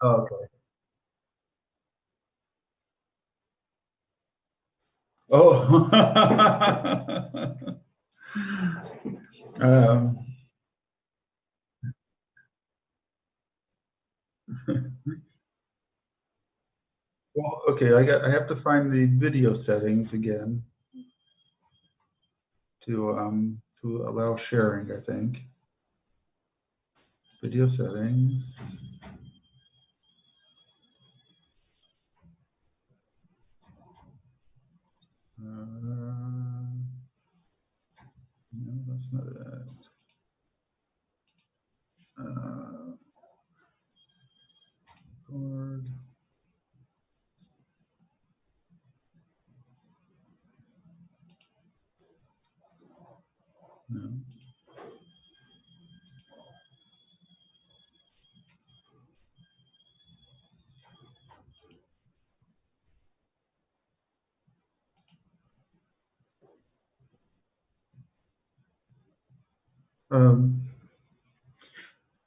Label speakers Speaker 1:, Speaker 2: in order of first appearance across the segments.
Speaker 1: Okay. Oh. um, well, okay. I have to find the video settings again to allow sharing. I think video settings. No, that's not it. Record. No.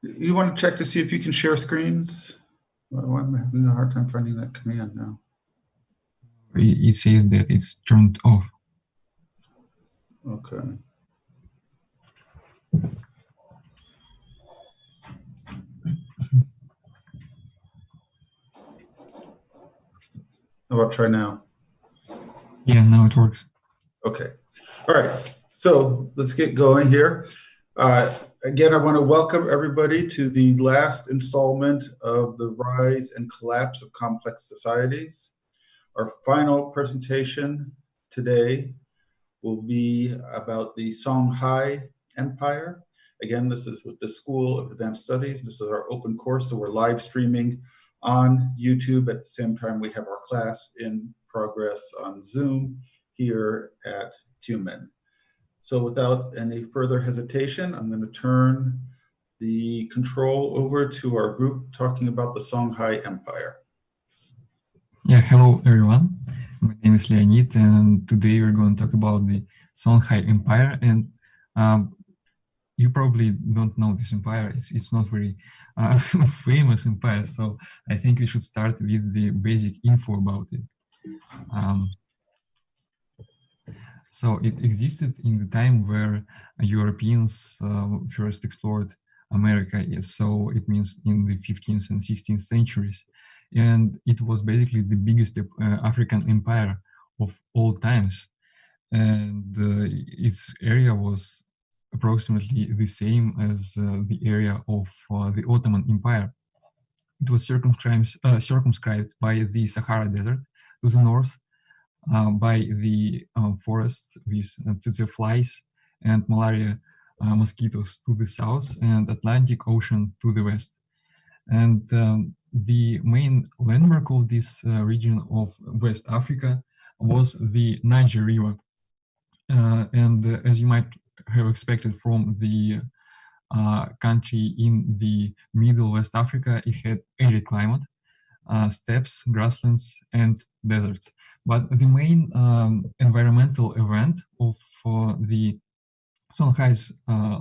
Speaker 1: You want to check to see if you can share screens? Well, I'm having a hard time finding that command now.
Speaker 2: It says that it's turned off.
Speaker 1: Okay. How about try now?
Speaker 2: Yeah, now it works.
Speaker 1: Okay. All right. So let's get going here. Again, I want to welcome everybody to the last installment of the Rise and Collapse of Complex Societies. Our final presentation today will be about the Songhai Empire. Again, this is with the School of Advanced Studies. This is our open course, so we're live streaming on YouTube at the same time we have our class in progress on Zoom here at UTMN. So without any further hesitation, I'm going to turn the control over to our group talking about the Songhai Empire.
Speaker 2: Yeah, hello everyone. My name is Leonid, and today we're going to talk about the Songhai Empire. And you probably don't know this empire. It's not very famous empire, so I think we should start with the basic info about it. So it existed in the time where Europeans first explored America. So it means in the 15th and 16th centuries. And it was basically the biggest African empire of all times. And its area was approximately the same as the area of the Ottoman Empire. It was circumscribed by the Sahara Desert to the north, by the forest with tsetse flies and malaria mosquitoes to the south, and Atlantic Ocean to the west. And the main landmark of this region of West Africa was the Niger River. And as you might have expected from the country in the middle West Africa, it had arid climate, steppes, grasslands, and deserts. But the main environmental event of the Songhai's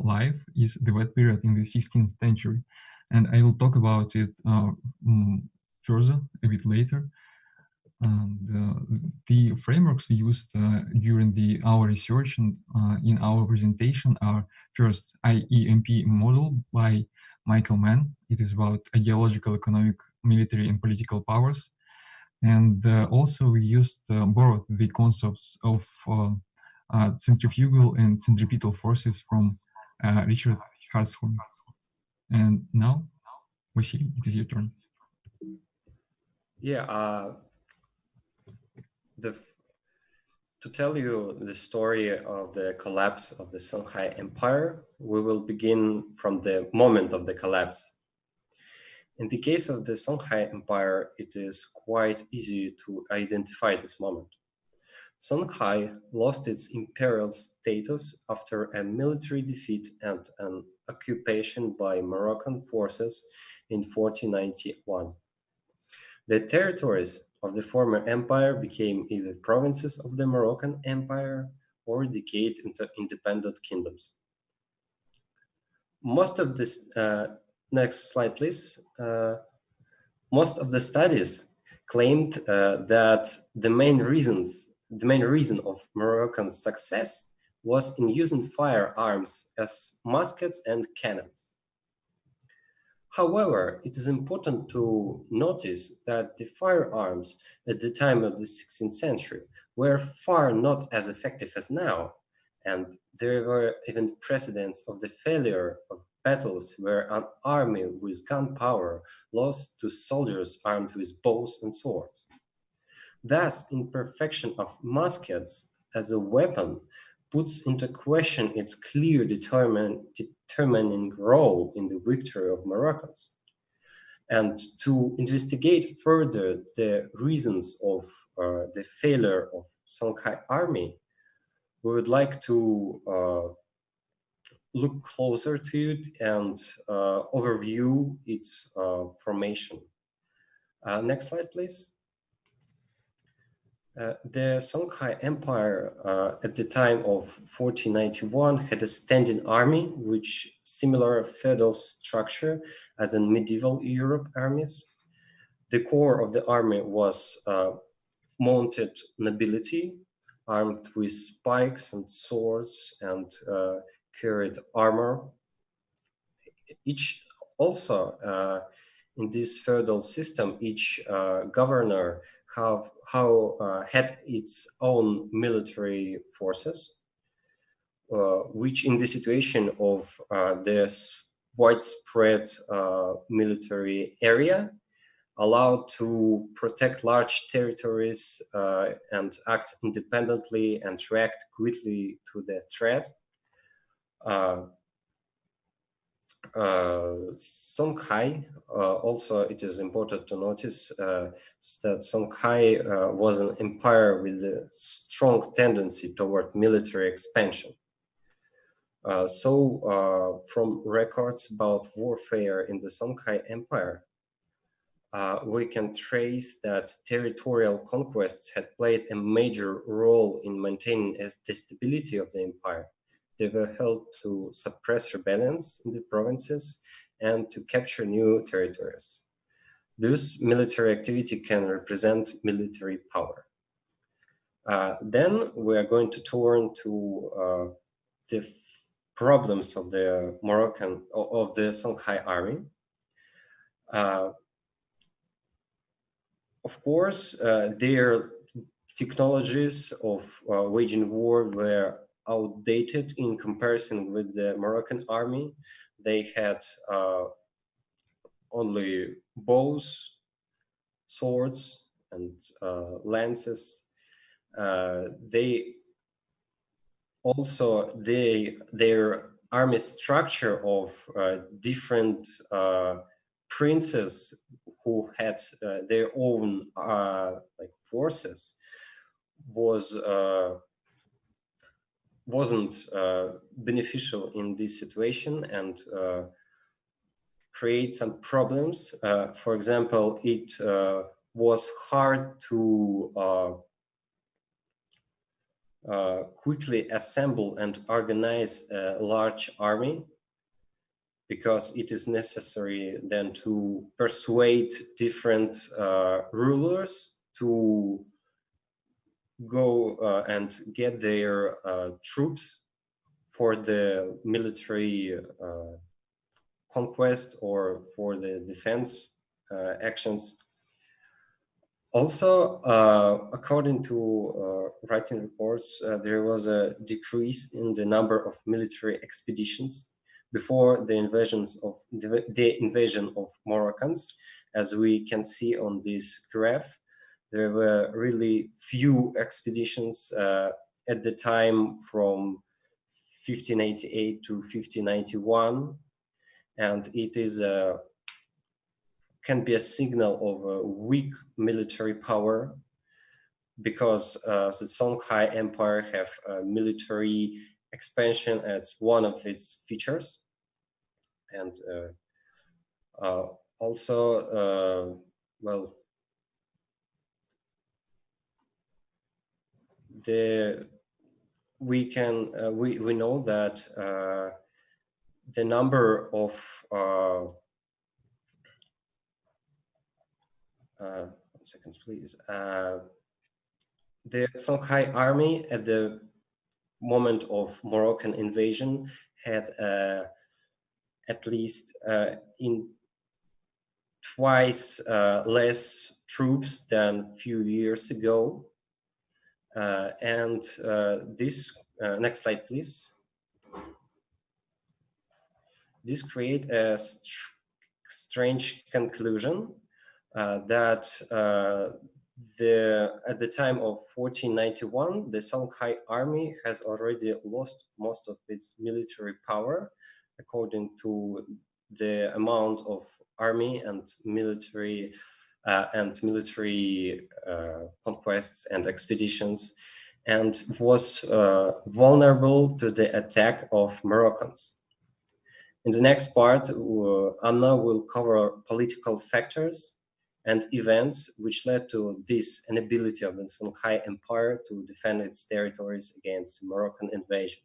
Speaker 2: life is the wet period in the 16th century. And I will talk about it further a bit later. And the frameworks we used during our research and in our presentation are first IEMP model by Michael Mann. It is about ideological, economic, military, and political powers. And also we used borrowed the concepts of centrifugal and centripetal forces from Richard Hartshorne. And now, Vasily, it is your turn.
Speaker 3: Yeah, to tell you the story of the collapse of the Songhai Empire, we will begin from the moment of the collapse. In the case of the Songhai Empire, it is quite easy to identify this moment. Songhai lost its imperial status after a military defeat and an occupation by Moroccan forces in 1491. The territories of the former empire became either provinces of the Moroccan Empire or decayed into independent kingdoms. Most of this, next slide please, most of the studies claimed that the main reason of Moroccan success was in using firearms as muskets and cannons. However, it is important to notice that the firearms at the time of the 16th century were far not as effective as now, and there were even precedents of the failure of battles where an army with gunpowder lost to soldiers armed with bows and swords. Thus, imperfection of muskets as a weapon puts into question its clear determining role in the victory of Moroccans. And to investigate further the reasons of the failure of Songhai army, we would like to look closer to it and overview its formation. Next slide, please. The Songhai Empire at the time of 1491 had a standing army, which similar feudal structure as in medieval Europe armies. The core of the army was mounted nobility, armed with spikes and swords and carried armor. In this feudal system, each governor had its own military forces, which in the situation of this widespread military area allowed to protect large territories and act independently and react quickly to the threat. Songhai, also it is important to notice that Songhai was an empire with a strong tendency toward military expansion. From records about warfare in the Songhai Empire, we can trace that territorial conquests had played a major role in maintaining the stability of the empire. They were held to suppress rebellions in the provinces and to capture new territories. This military activity can represent military power. Then we are going to turn to the problems of the Songhai army. Of course, their technologies of waging war were outdated in comparison with the Moroccan army. They had only bows, swords, and lances. Their army structure of different princes who had their own forces wasn't beneficial in this situation and create some problems. For example, it was hard to quickly assemble and organize a large army, because it is necessary then to persuade different rulers to go and get their troops for the military conquest or for the defense actions. Also, according to writing reports, there was a decrease in the number of military expeditions before the invasion of Moroccans. As we can see on this graph, there were really few expeditions at the time from 1588 to 1591, and it is can be a signal of a weak military power, because the Songhai Empire have military expansion as one of its features, and also we know that the number of 1 second, please. The Songhai army at the moment of Moroccan invasion had at least in twice less troops than a few years ago. This, next slide, please. This creates a strange conclusion that at the time of 1491, the Songhai army has already lost most of its military power, according to the amount of army and military conquests and expeditions, and was vulnerable to the attack of Moroccans. In the next part, Anna will cover political factors and events which led to this inability of the Songhai Empire to defend its territories against Moroccan invasion.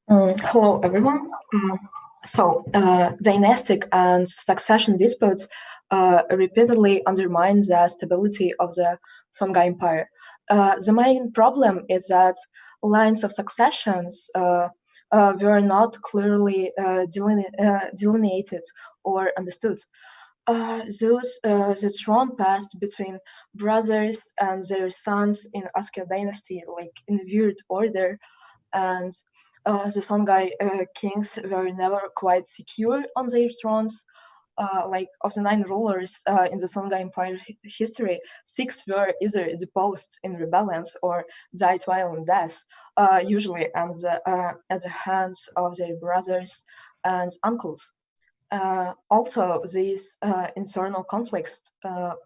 Speaker 4: Hello, everyone. Dynastic and succession disputes repeatedly undermine the stability of the Songhai Empire. The main problem is that lines of successions were not clearly delineated or understood. The throne passed between brothers and their sons in Askya dynasty, like in weird order, and the Songhai kings were never quite secure on their thrones. Like of the 9 rulers in the Songhai Empire history, 6 were either deposed in rebellions or died while in death, usually at the hands of their brothers and uncles. Also, these internal conflicts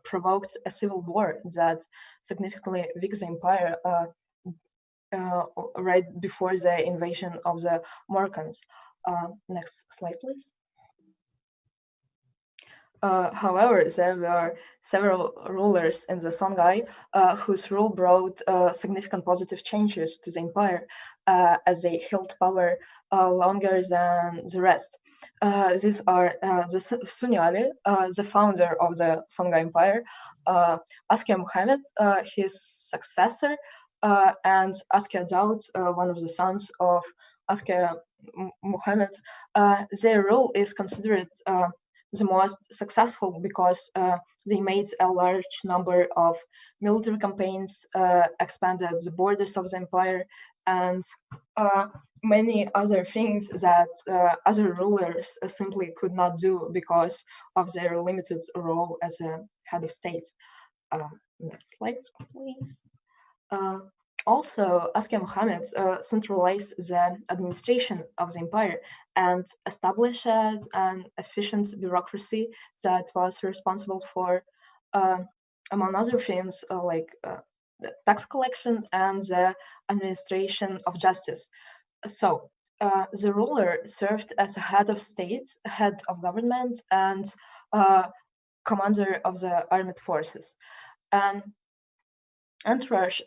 Speaker 4: provoked a civil war that significantly weakened the empire right before the invasion of the Moroccans. Next slide, please. However, there were several rulers in the Songhai whose rule brought significant positive changes to the empire as they held power longer than the rest. These are the Sunni Ali, the founder of the Songhai Empire, Askya Muhammad, his successor, and Askya Daud, one of the sons of Askya Muhammad. Their rule is considered the most successful because they made a large number of military campaigns, expanded the borders of the empire, and many other things that other rulers simply could not do because of their limited role as a head of state. Next slide, please. Also, Askya Muhammad centralized the administration of the empire and established an efficient bureaucracy that was responsible for, among other things, like the tax collection and the administration of justice. So, the ruler served as a head of state, head of government, and commander of the armed forces. And entourage,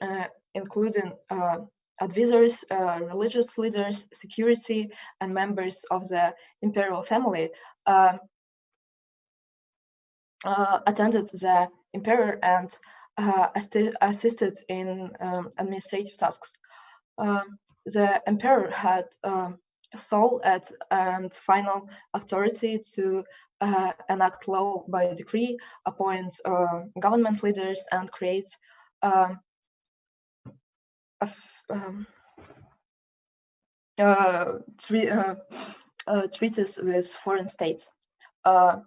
Speaker 4: including advisors, religious leaders, security, and members of the imperial family, attended the emperor and assisted in administrative tasks. The emperor had sole and final authority to enact law by decree, appoint government leaders, and create treaties with foreign states. There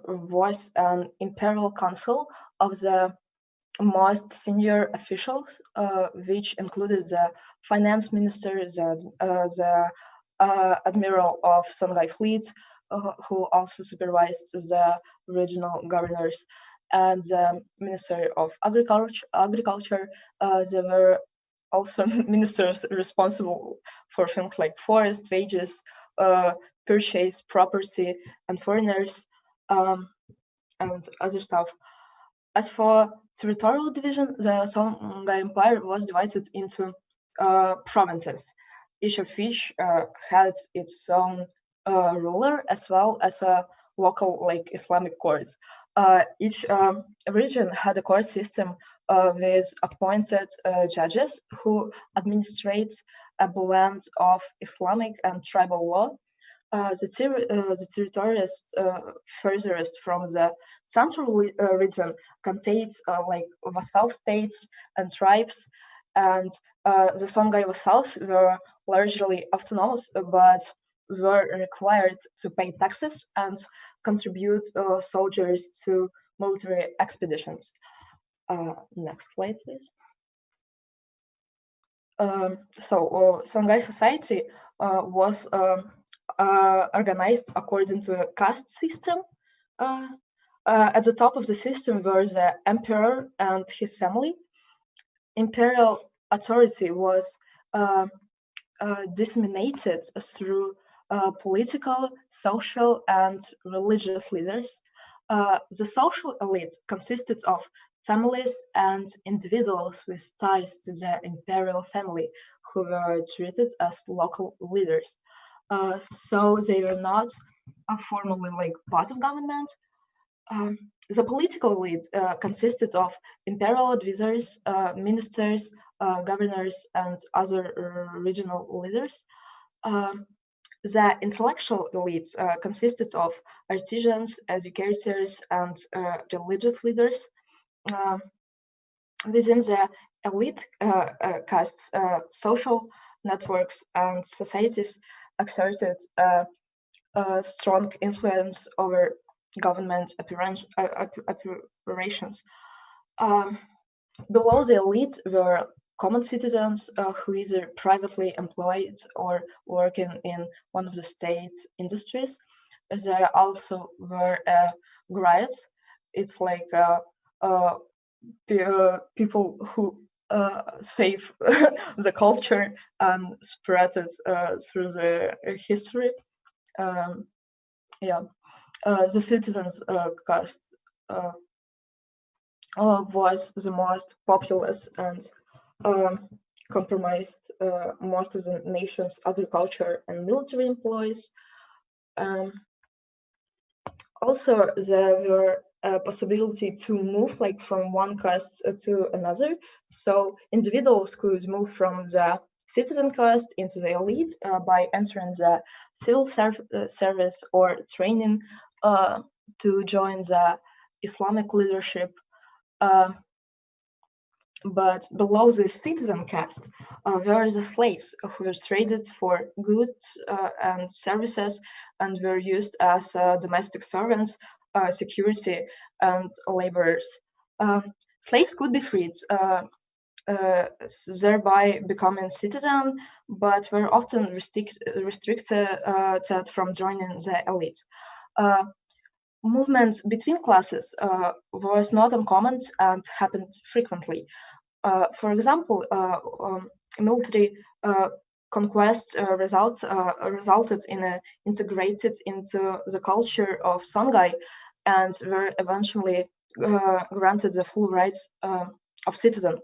Speaker 4: was an imperial council of the most senior officials, which included the finance minister, the admiral of Songhai fleet, who also supervised the regional governors, and the Minister of Agriculture. There were also ministers responsible for things like forest, wages, purchase, property, and foreigners, and other stuff. As for territorial division, the Songhai Empire was divided into provinces, each of which had its own ruler as well as a local like Islamic courts. Each region had a court system with appointed judges who administrate a blend of Islamic and tribal law. The territories furthest from the central region contained like vassal states and tribes, and the Songhai vassals were largely autonomous, but were required to pay taxes and contribute soldiers to military expeditions. Next slide, please. Songhai society was organized according to a caste system. At the top of the system were the emperor and his family. Imperial authority was disseminated through political, social, and religious leaders. The social elite consisted of families and individuals with ties to the imperial family who were treated as local leaders. So they were not formally like part of government. The political elite consisted of imperial advisors, ministers, governors, and other regional leaders. The intellectual elite consisted of artisans, educators, and religious leaders. Within the elite castes, social networks and societies exerted strong influence over government operations. Below the elite were common citizens who either privately employed or working in one of the state industries. There also were griots. It's like people who save the culture and spread it through the history. The citizens caste was the most populous and compromised most of the nation's agriculture and military employees. Also, there were a possibility to move like from one caste to another. So individuals could move from the citizen caste into the elite by entering the civil service or training to join the Islamic leadership. But below the citizen caste were the slaves who were traded for goods and services and were used as domestic servants, security, and laborers. Slaves could be freed, thereby becoming citizen, but were often restricted from joining the elite. Movements between classes was not uncommon and happened frequently. For example, military conquest resulted in integrated into the culture of Songhai and were eventually granted the full rights of citizen.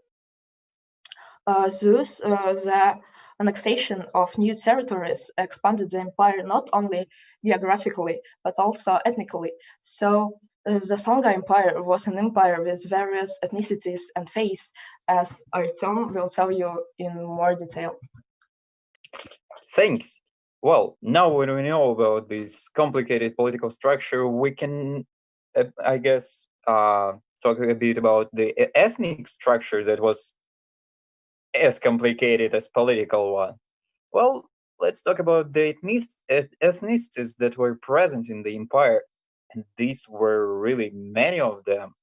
Speaker 4: Thus, the annexation of new territories expanded the empire not only geographically but also ethnically. So the Songhai Empire was an empire with various ethnicities and faiths, as Artyom will tell you in more detail.
Speaker 5: Thanks. Well, now when we know about this complicated political structure, we can, I guess, talk a bit about the ethnic structure that was as complicated as political one. Well, let's talk about the ethnicities that were present in the empire. And these were really many of them.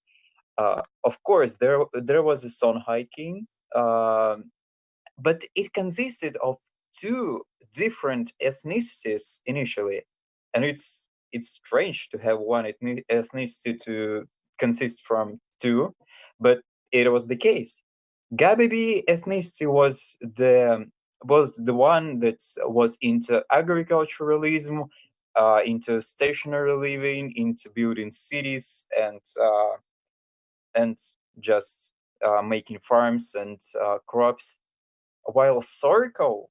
Speaker 5: Of course, there was a Songhai king, but it consisted of two different ethnicities initially, and it's strange to have one ethnicity to consist from two, but it was the case. Gabibi ethnicity was the one that was into agriculturalism, into stationary living, into building cities, and just making farms and crops. While Soriko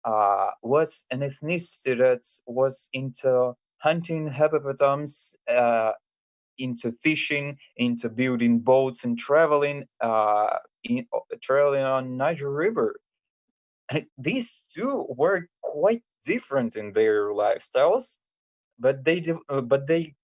Speaker 5: was an ethnicity that was into hunting hippopotamus, into fishing, into building boats and traveling on Niger River. And these two were quite different in their lifestyles, but they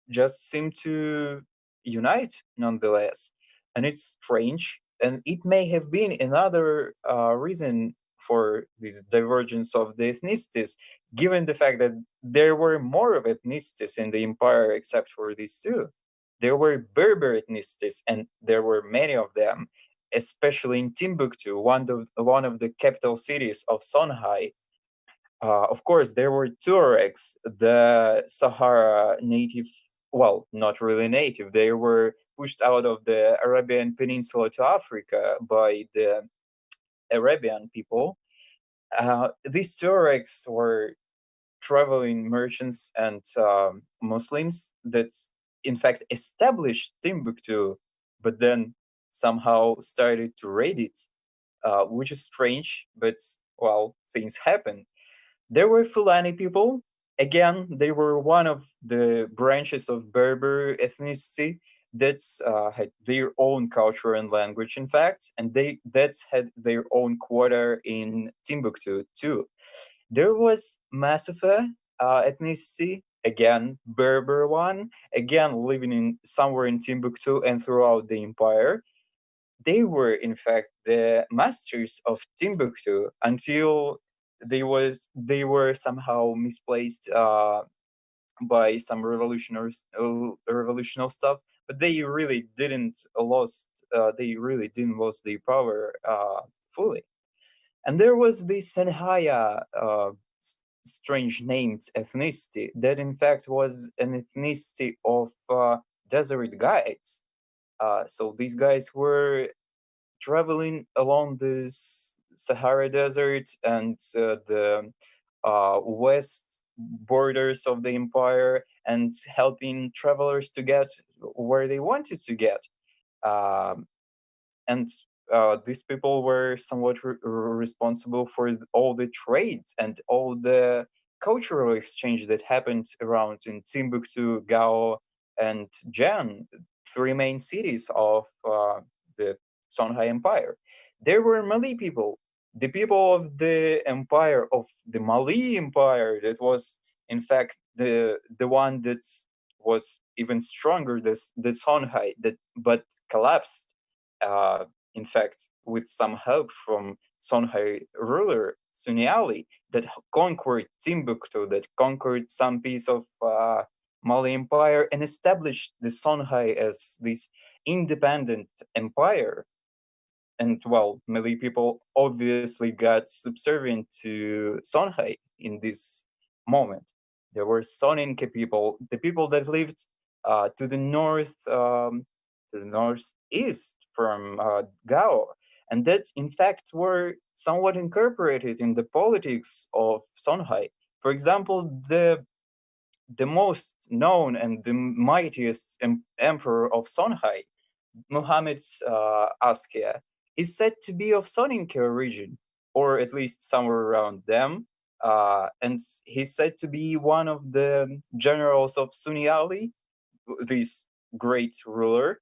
Speaker 5: just seem to unite nonetheless. And it's strange, and it may have been another reason for this divergence of the ethnicities, given the fact that there were more of ethnicities in the empire except for these two. There were Berber ethnicities, and there were many of them, especially in Timbuktu, one of the capital cities of Songhai. Of course, there were Tuaregs, the Sahara native, well, not really native. They were pushed out of the Arabian Peninsula to Africa by the Arabian people. These Tuaregs were traveling merchants and Muslims that, in fact, established Timbuktu, but then somehow started to raid it, which is strange, but, well, things happen. There were Fulani people. Again, they were one of the branches of Berber ethnicity that had their own culture and language, in fact, and they had their own quarter in Timbuktu too. There was Masifa ethnicity, again, Berber one, again, living in somewhere in Timbuktu and throughout the empire. They were, in fact, the masters of Timbuktu until they were somehow misplaced by some revolutionary stuff, but they really didn't lose their power fully. And there was the Songhai strange named ethnicity that in fact was an ethnicity of desert guides. So these guys were traveling along the Sahara Desert and the west borders of the empire and helping travelers to get where they wanted to get. And these people were somewhat responsible for all the trades and all the cultural exchange that happened around in Timbuktu, Gao, and Jan, three main cities of the Songhai Empire. There were Malay people, the people of the empire of the Malay Empire that was, in fact, the one that was even stronger, the Songhai, but collapsed. In fact, with some help from Songhai ruler Sunni Ali, that conquered Timbuktu, that conquered some piece of Malay Empire and established the Songhai as this independent empire. And, well, Malay people obviously got subservient to Songhai in this moment. There were Soninke people, the people that lived to the northeast from Gao, and that in fact were somewhat incorporated in the politics of Songhai. For example, the most known and the mightiest emperor of Songhai, Muhammad Askia, is said to be of Soninke origin, or at least somewhere around them. And he's said to be one of the generals of Sunni Ali, this great ruler,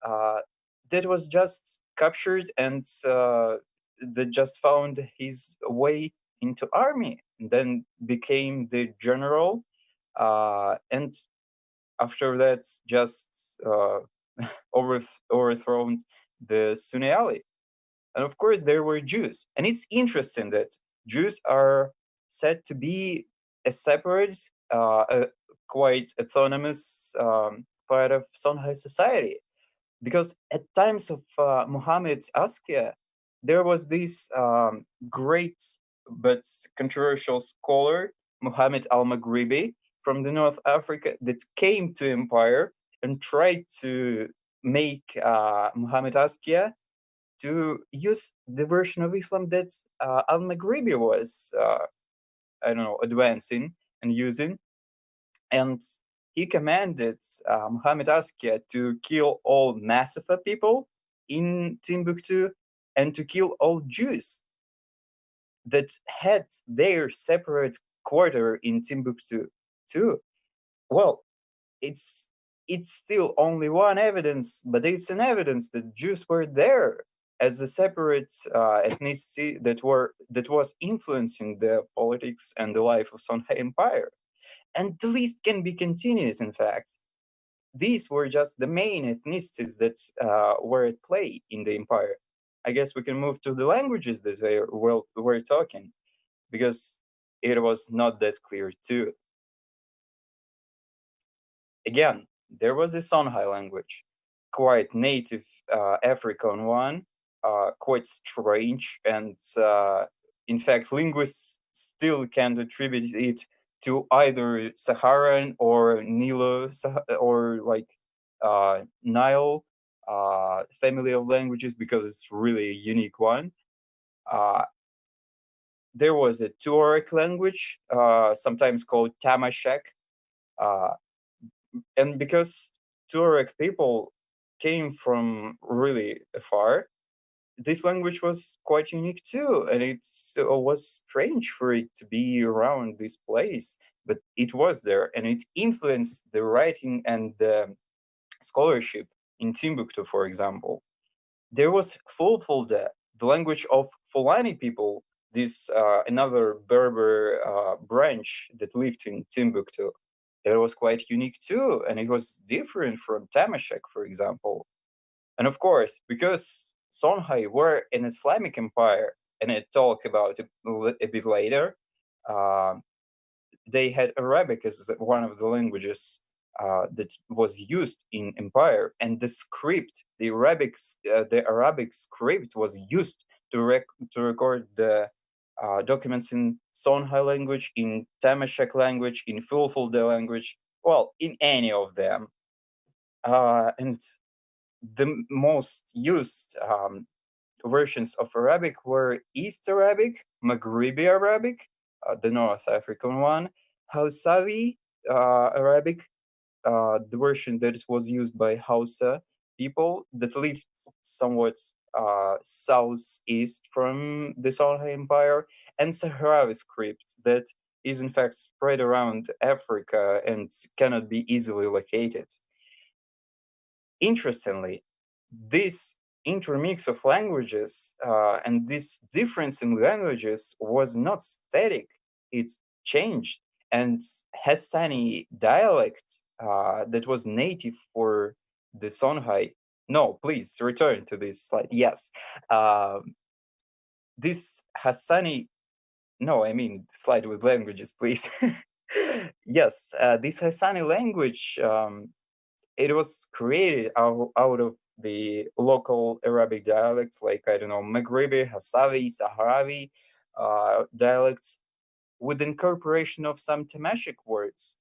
Speaker 5: that was just captured and that just found his way into army, and then became the general, and after that just overthrown the Sunni Ali. And of course there were Jews, and it's interesting that Jews are said to be a separate, quite autonomous part of Songhai society, because at times of Muhammad's Askia, there was this great but controversial scholar, Muhammad al-Maghribi, from the North Africa, that came to empire and tried to make Muhammad Askia to use the version of Islam that al-Maghribi was, advancing and using. And he commanded Muhammad Askia to kill all Masifa people in Timbuktu and to kill all Jews. that had their separate quarter in Timbuktu too. Well, it's still only one evidence, but it's an evidence that Jews were there as a separate ethnicity that was influencing the politics and the life of Songhai Empire. And the list can be continued, in fact. These were just the main ethnicities that were at play in the empire. I guess we can move to the languages that we're talking, because it was not that clear too. Again, there was a Songhai language, quite native African one, quite strange, and in fact, linguists still can attribute it to either Saharan or Nilo or like Nile family of languages, because it's really a unique one. There was a Tuareg language, sometimes called Tamashek, and because Tuareg people came from really far, this language was quite unique too, and it was strange for it to be around this place, but it was there, and it influenced the writing and the scholarship in Timbuktu, for example. There was Fulfulde, the language of Fulani people, this another Berber branch that lived in Timbuktu. It was quite unique too, and it was different from Tamashek, for example. And of course, because Songhai were an Islamic empire, and I talk about it a bit later, they had Arabic as one of the languages that was used in empire, and the script, the Arabic script was used to record the documents in Songhai language, in Tamashek language, in Fulfulde language, well, in any of them. And the most used versions of Arabic were East Arabic, Maghribi Arabic, the North African one, Hausavi Arabic, the version that was used by Hausa people that lived somewhat southeast from the Songhai Empire, and Sahrawi script that is in fact spread around Africa and cannot be easily located. Interestingly, this intermix of languages and this difference in languages was not static, it changed, and Hassani dialect that was native for the Songhai. No, please return to this slide. Yes. This Hassani, no, I mean slide with languages, please. Yes, this Hassani language, it was created out of the local Arabic dialects, like, I don't know, Maghribi, Hassavi, Sahrawi dialects, with incorporation of some Tamashek words,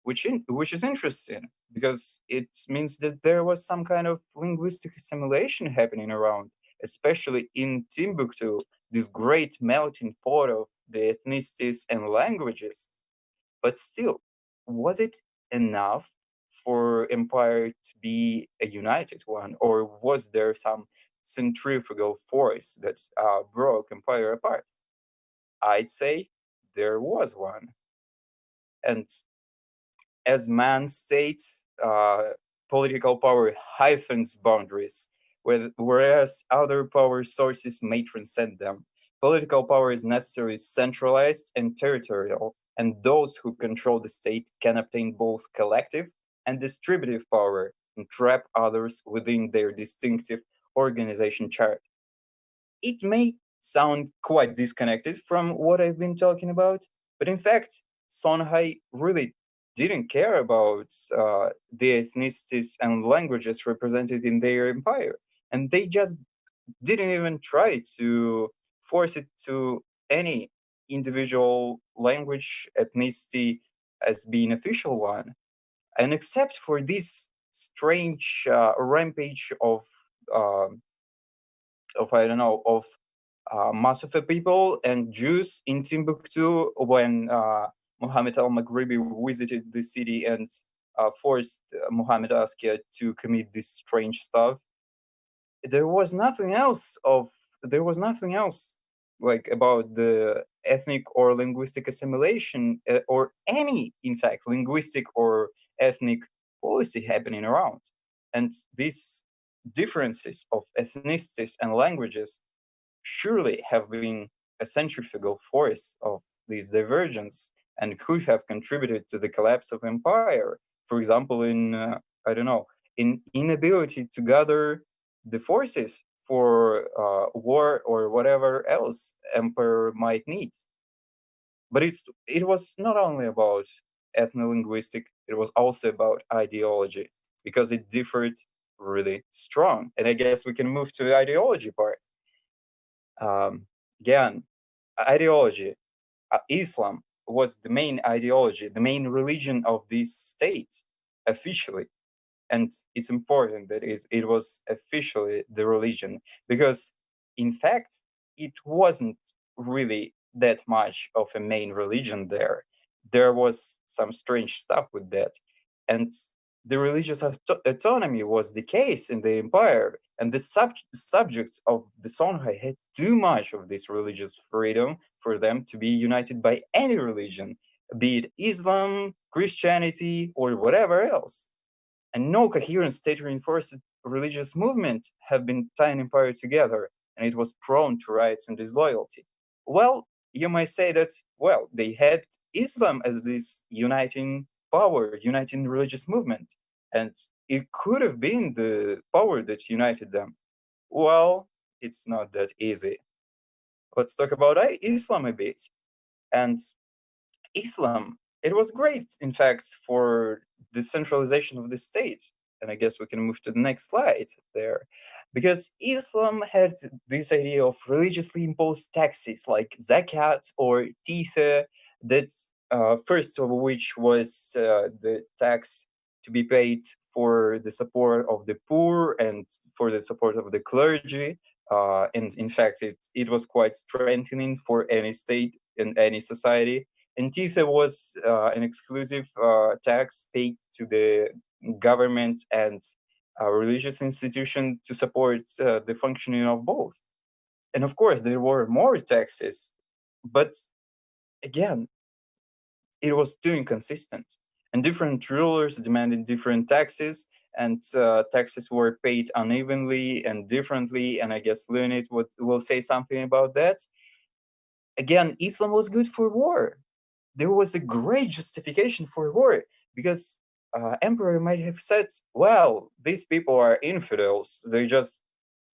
Speaker 5: which is interesting, because it means that there was some kind of linguistic assimilation happening around, especially in Timbuktu, this great melting pot of the ethnicities and languages. But still, was it enough for empire to be a united one, or was there some centrifugal force that broke empire apart? I'd say there was one. And as MANN states, political power hyphens boundaries, whereas other power sources may transcend them. Political power is necessarily centralized and territorial, and those who control the state can obtain both collective and distributive power and trap others within their distinctive organization chart. It may sound quite disconnected from what I've been talking about, but in fact, Songhai really didn't care about the ethnicities and languages represented in their empire, and they just didn't even try to force it to any individual language, ethnicity as being official one. And except for this strange rampage of I don't know, of Masafa people and Jews in Timbuktu when Muhammad al-Maghribi visited the city and forced Muhammad Askia to commit this strange stuff. There was nothing else like about the ethnic or linguistic assimilation or any, in fact, linguistic or ethnic policy happening around. And these differences of ethnicities and languages surely have been a centrifugal force of this divergence and could have contributed to the collapse of empire. For example, in, I don't know, in inability to gather the forces for war or whatever else empire might need. But it was not only about ethno-linguistic, it was also about ideology, because it differed really strong. And I guess we can move to the ideology part. Again, ideology, Islam was the main ideology, the main religion of this state officially. And it's important that it was officially the religion, because in fact, it wasn't really that much of a main religion there. There was some strange stuff with that. And the religious autonomy was the case in the empire, and the subjects of the Songhai had too much of this religious freedom for them to be united by any religion, be it Islam, Christianity, or whatever else. And no coherent state-reinforced religious movement have been tying empire together, and it was prone to riots and disloyalty. Well, you might say that, well, they had Islam as this uniting power, uniting religious movement, and it could have been the power that united them. Well, it's not that easy. Let's talk about Islam a bit. And Islam, it was great, in fact, for the centralization of the state. And I guess we can move to the next slide there. Because Islam had this idea of religiously imposed taxes like zakat or tithe, that first of which was the tax to be paid for the support of the poor and for the support of the clergy. And in fact, it was quite strengthening for any state and any society. And tithe was an exclusive tax paid to the government and religious institution to support the functioning of both. And of course, there were more taxes, but again, it was too inconsistent. And different rulers demanded different taxes, and taxes were paid unevenly and differently. And I guess Leonid will say something about that. Again, Islam was good for war. There was a great justification for war, because emperor might have said, well, these people are infidels. They just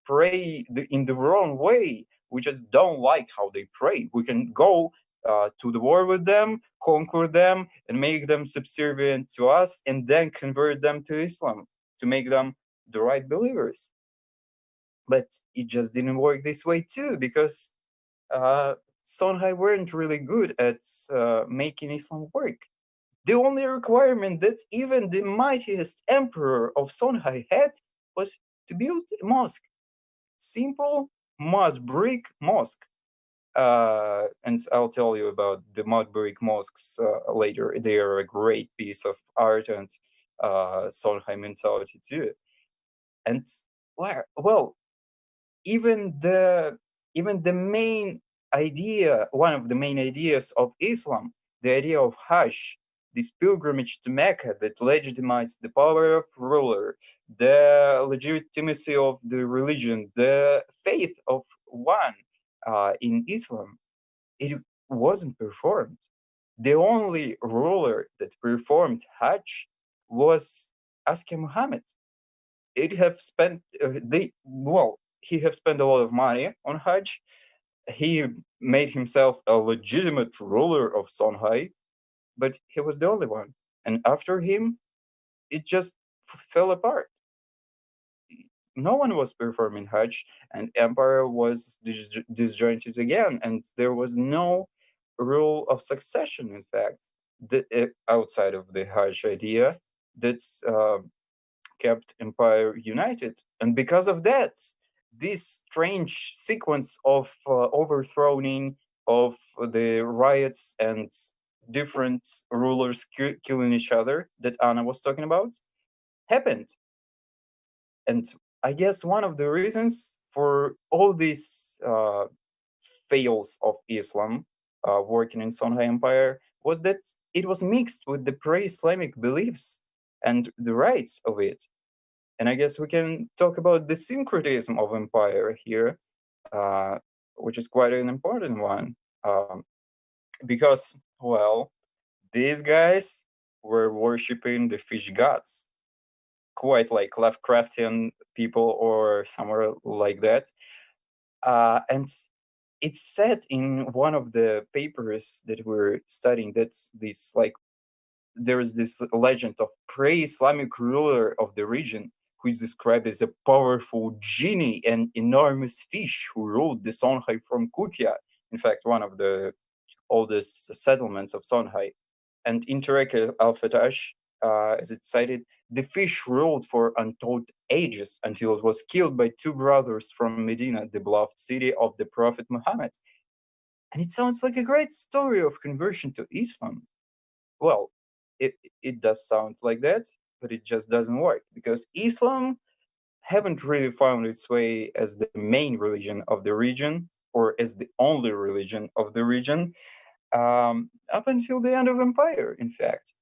Speaker 5: pray in the wrong way. We just don't like how they pray. We can go to the war with them, conquer them, and make them subservient to us, and then convert them to Islam to make them the right believers. But it just didn't work this way too, because Songhai weren't really good at making Islam work. The only requirement that even the mightiest emperor of Songhai had was to build a mosque. Simple mud brick mosque. And I'll tell you about the mud brick mosques later. They are a great piece of art and Songhai mentality too. And well, even the main idea, one of the main ideas of Islam, the idea of Hajj, this pilgrimage to Mecca that legitimized the power of ruler, the legitimacy of the religion, the faith of one in Islam, it wasn't performed. The only ruler that performed Hajj was Aska Muhammad. He have spent he have spent a lot of money on Hajj. He made himself a legitimate ruler of Songhai, but he was the only one. And after him, it just fell apart. No one was performing Hajj, and empire was disjointed again, and there was no rule of succession, in fact, outside of the Hajj idea that's kept empire united. And because of that, this strange sequence of overthrowing, of the riots and different rulers killing each other that Anna was talking about happened. And I guess one of the reasons for all this fails of Islam working in Songhai Empire was that it was mixed with the pre-Islamic beliefs and the rights of it. And I guess we can talk about the syncretism of empire here, which is quite an important one. Because, well, these guys were worshipping the fish gods, quite like Lovecraftian people or somewhere like that. And it's said in one of the papers that we're studying that this, like, there is this legend of pre-Islamic ruler of the region who is described as a powerful genie and enormous fish who ruled the Songhai from Kukia, in fact, one of the oldest settlements of Songhai. And in Turek al-Fatash, as it's cited, the fish ruled for untold ages until it was killed by two brothers from Medina, the beloved city of the Prophet Muhammad. And it sounds like a great story of conversion to Islam. Well, it does sound like that, but it just doesn't work because Islam haven't really found its way as the main religion of the region or as the only religion of the region up until the end of empire, in fact.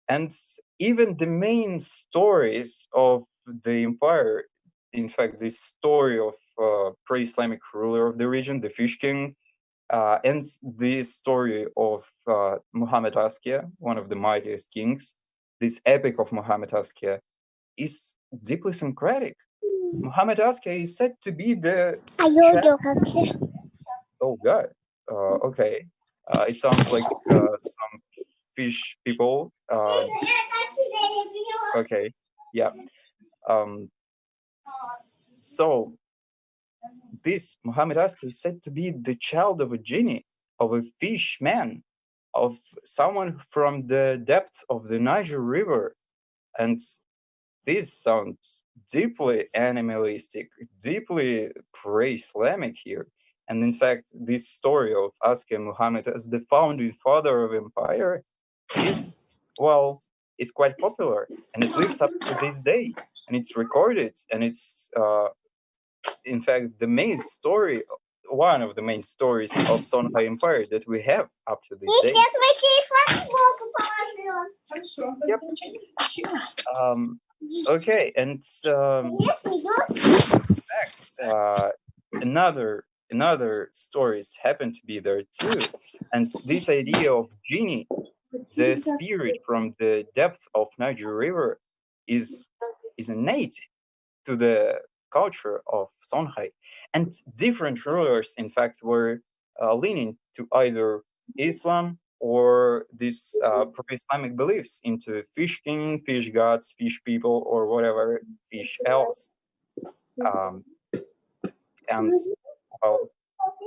Speaker 5: And even the main stories of the empire, in fact, the story of pre-Islamic ruler of the region, the Fish King, and the story of Muhammad Askia, one of the mightiest kings, this epic of Muhammad Askia, is deeply syncretic. Muhammad Askia is said to be the... Oh, God. Okay. It sounds like some fish people. Okay, yeah. So this Muhammad Askia is said to be the child of a genie, of a fish man, of someone from the depth of the Niger River. And this sounds deeply animalistic, deeply pre-Islamic here. And in fact, this story of Askia Muhammad as the founding father of empire is, well, is quite popular. And it lives up to this day. And it's recorded. And it's, in fact, the main story, one of the main stories of Songhai Empire that we have up to this day. Yep. Okay, and in fact, another stories happen to be there too. And this idea of genie, the spirit from the depth of Niger River, is innate to the culture of Songhai. And different rulers, in fact, were leaning to either Islam or these pro-Islamic beliefs into fish king, fish gods, fish people, or whatever fish else. And well,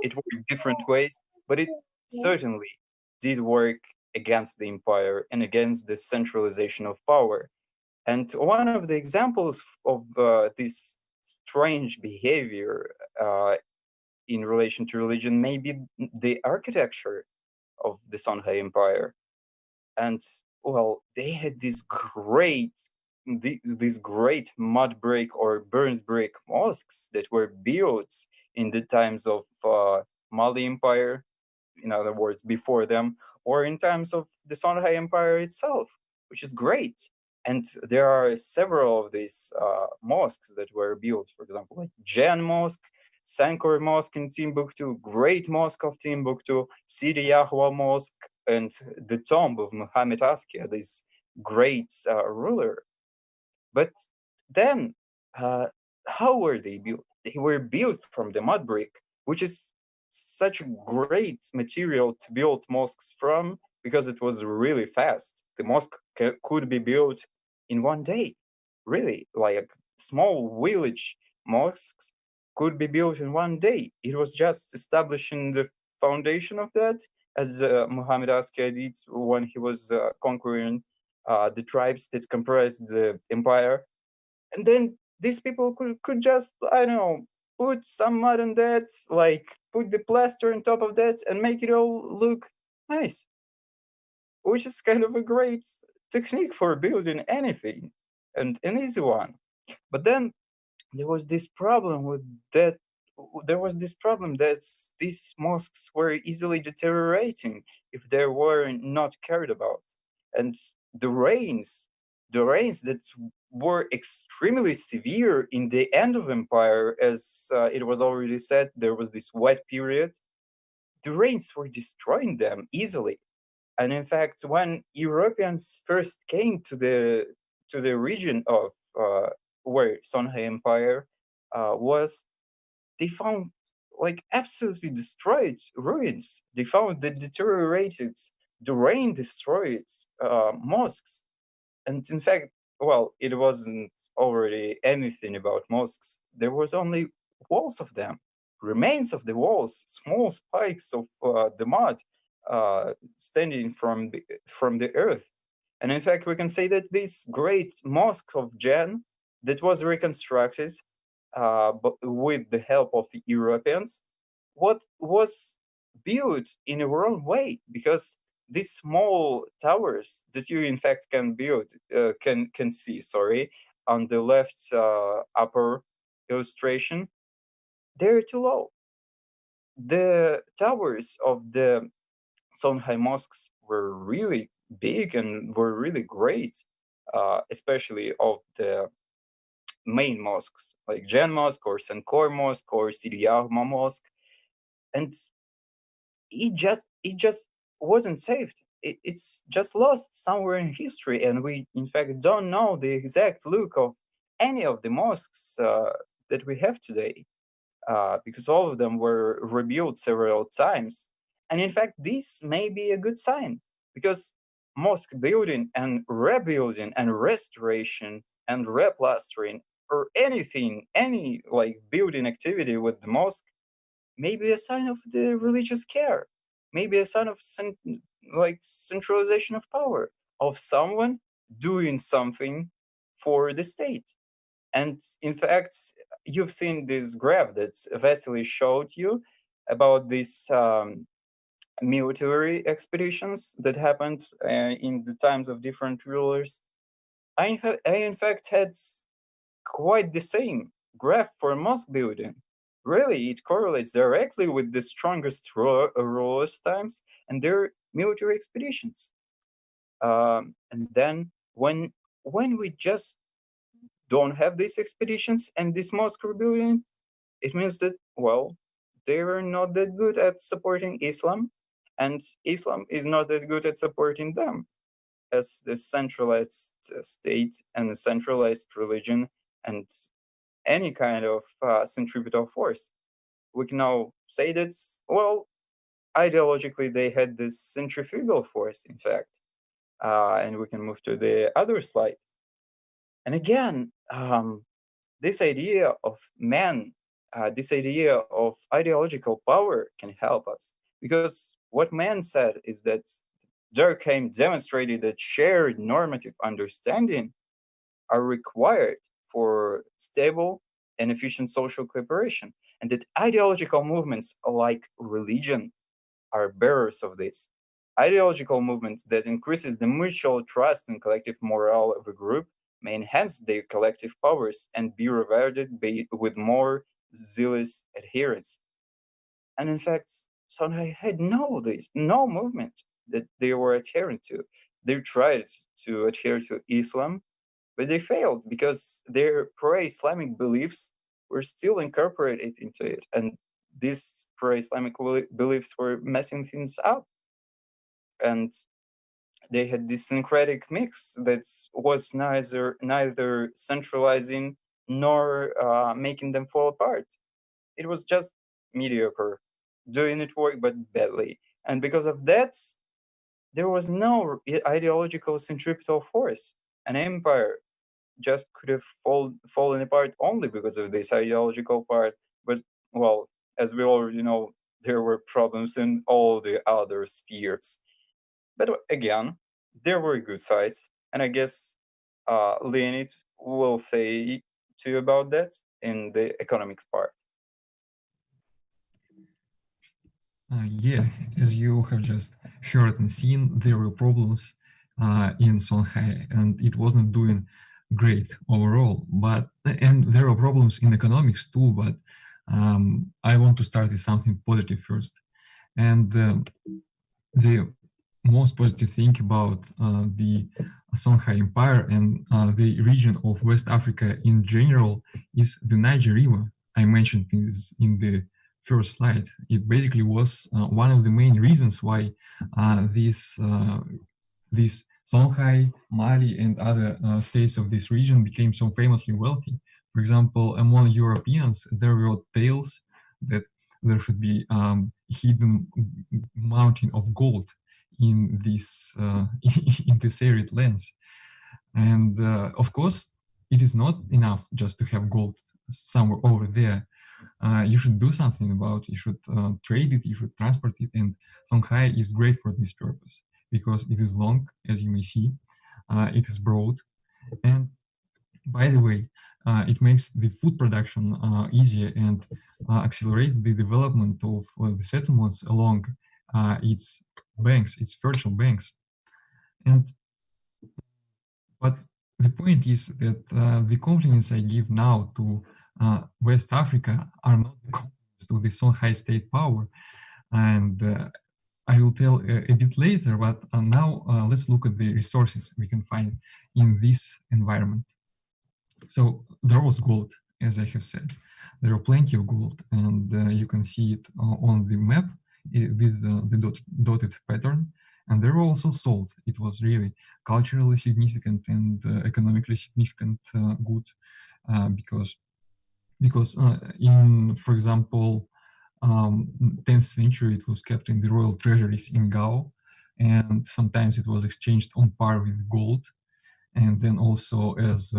Speaker 5: it worked in different ways, but it certainly did work against the empire and against the centralization of power. And one of the examples of this strange behavior in relation to religion may be the architecture of the Songhai Empire. And well, they had these great mud brick or burnt brick mosques that were built in the times of Mali Empire, in other words, before them, or in times of the Songhai Empire itself, which is great. And there are several of these mosques that were built, for example, like Jan Mosque, Sankor Mosque in Timbuktu, Great Mosque of Timbuktu, Sidi Yahwa Mosque, and the tomb of Muhammad Askia, this great ruler. But then, how were they built? They were built from the mud brick, which is such a great material to build mosques from because it was really fast. The mosque could be built in one day, really, like small village mosques could be built in one day. It was just establishing the foundation of that, as Muhammad Askia did when he was conquering the tribes that comprised the empire. And then these people could just, I don't know, put some mud on that, like put the plaster on top of that and make it all look nice, which is kind of a great technique for building anything and an easy one. But then there was this problem with that there was this problem that these mosques were easily deteriorating if they were not cared about. And the rains that were extremely severe in the end of empire, as it was already said, there was this wet period. The rains were destroying them easily. And in fact, when Europeans first came to the region of where Songhai Empire was, they found like absolutely destroyed ruins. They found the deteriorated, the rain destroyed mosques. And in fact, well, it wasn't already anything about mosques. There was only walls of them, remains of the walls, small spikes of the mud standing from the earth. And in fact, we can say that this great mosque of Jan that was reconstructed but with the help of Europeans, what was built in a wrong way, because these small towers that you in fact can build, can see, sorry, on the left upper illustration, they're too low. The towers of the Songhai mosques were really big and were really great, especially of the main mosques like Jan Mosque or Sankor Mosque or Sidi Yahma Mosque, and it just wasn't saved. It's just lost somewhere in history, and we in fact don't know the exact look of any of the mosques that we have today, because all of them were rebuilt several times. And in fact, this may be a good sign, because mosque building and rebuilding and restoration and replastering or anything, any like building activity with the mosque may be a sign of the religious care, maybe a sign of centralization of power, of someone doing something for the state. And in fact, you've seen this graph that Vasily showed you about these military expeditions that happened in the times of different rulers. I in fact had quite the same graph for mosque building. Really, it correlates directly with the strongest rulers' times and their military expeditions. And then when we just don't have these expeditions and this mosque rebuilding, it means that, well, they were not that good at supporting Islam, and Islam is not that good at supporting them as the centralized state and the centralized religion and any kind of centrifugal force. We can now say that, well, ideologically, they had this centrifugal force, in fact. And we can move to the other slide. And again, this idea of man, this idea of ideological power can help us, because what Mann said is that Durkheim demonstrated that shared normative understanding are required for stable and efficient social cooperation, and that ideological movements like religion are bearers of this. Ideological movements that increases the mutual trust and collective morale of a group may enhance their collective powers and be rewarded with more zealous adherence. And in fact, Songhai had no movement that they were adhering to. They tried to adhere to Islam, but they failed because their pro-Islamic beliefs were still incorporated into it. And these pro-Islamic beliefs were messing things up. And they had this syncretic mix that was neither centralizing nor making them fall apart. It was just mediocre, doing it work but badly. And because of that, there was no ideological centripetal force. An empire just could have fallen apart only because of this ideological part. But, well, as we already know, there were problems in all the other spheres. But again, there were good sides. And I guess Leonid will say to you about that in the economics part.
Speaker 2: Yeah, as you have just heard and seen, there were problems in Songhai, and it was not doing great overall. And there are problems in economics too, but I want to start with something positive first. And the most positive thing about the Songhai Empire and the region of West Africa in general is the Niger River. I mentioned this in the first slide. It basically was one of the main reasons why this Songhai, Mali, and other states of this region became so famously wealthy. For example, among Europeans, there were tales that there should be hidden mountain of gold in this in this arid lands, and of course, it is not enough just to have gold somewhere over there. You should do something about it. You should trade it. You should transport it, and Songhai is great for this purpose because it is long, as you may see. It is broad, and by the way, it makes the food production easier and accelerates the development of the settlements along its banks, its fertile banks. And but the point is that the compliments I give now to West Africa are not the compliments to the Songhai state power, and I will tell a bit later. But now let's look at the resources we can find in this environment. So there was gold, as I have said. There are plenty of gold, and you can see it on the map with the dotted pattern. And there was also salt. It was really culturally significant and economically significant good because in, for example, 10th century, it was kept in the royal treasuries in Gao, and sometimes it was exchanged on par with gold. And then also, as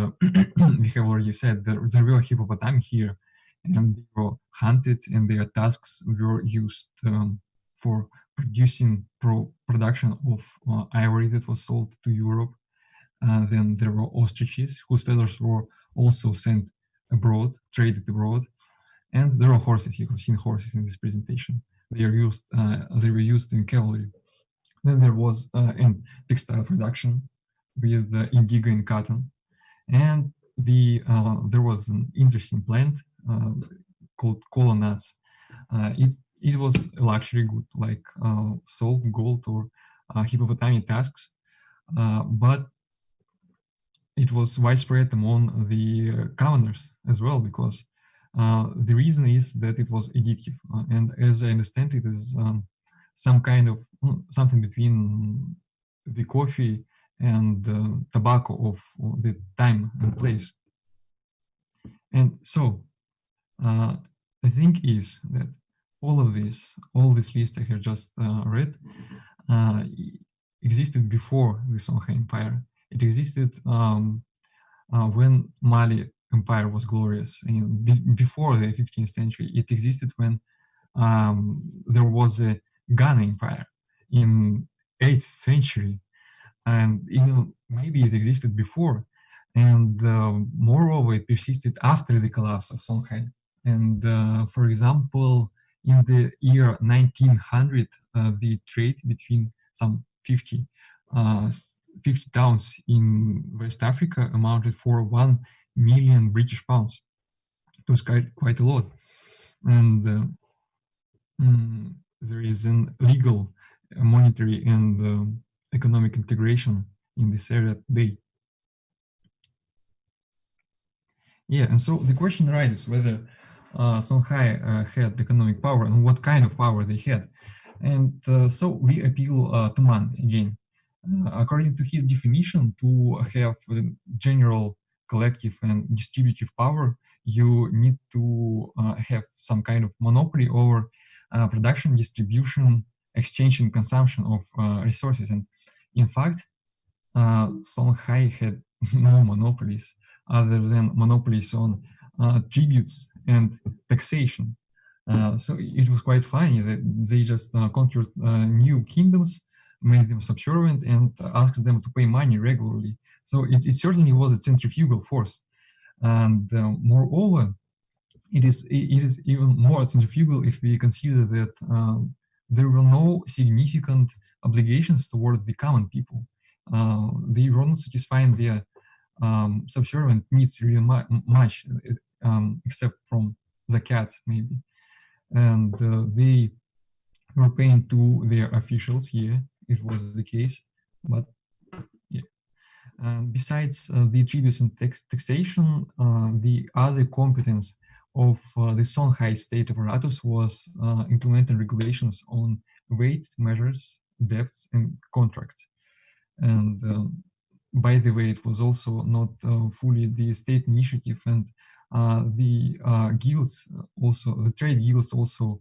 Speaker 2: we have already said, there were hippopotami here, and they were hunted, and their tusks were used for producing production of ivory that was sold to Europe. Then there were ostriches whose feathers were also sent abroad, traded abroad, and there were horses. You have seen horses in this presentation. They are used. They were used in cavalry. Then there was in textile production with indigo and cotton, and there was an interesting plant called cola nuts. It was a luxury good, like salt, gold, or hippopotami tusks, but it was widespread among the commoners as well, because the reason is that it was addictive, and as I understand, it is some kind of something between the coffee and tobacco of the time and place. And so the thing is that all this list I have just read existed before the Songhai Empire. It existed when Mali Empire was glorious, and before the 15th century. It existed when there was a Ghana Empire in 8th century, and even maybe it existed before, and moreover it persisted after the collapse of Songhai. And for example, in the year 1900, the trade between some 50 towns in West Africa amounted for 1 million British pounds. It was quite a lot, and there is an legal, monetary, and economic integration in this area today. Yeah, and so the question arises whether Songhai had economic power and what kind of power they had. And so we appeal to MANN again. According to his definition, to have general, collective, and distributive power, you need to have some kind of monopoly over production, distribution, exchange, and consumption of resources. And in fact, Songhai had no monopolies other than monopolies on tributes and taxation. So it was quite funny that they just conquered new kingdoms, made them subservient, and asked them to pay money regularly. So it certainly was a centrifugal force. And moreover, it is even more centrifugal if we consider that there were no significant obligations toward the common people. They were not satisfying their subservient needs really much, except from zakat maybe, and they were paying to their officials. Yeah, it was the case, but yeah. Besides the tributes and taxation, the other competence of the Songhai state apparatus was implementing regulations on weight measures, debts, and contracts. And by the way, it was also not fully the state initiative, and the guilds also, the trade guilds also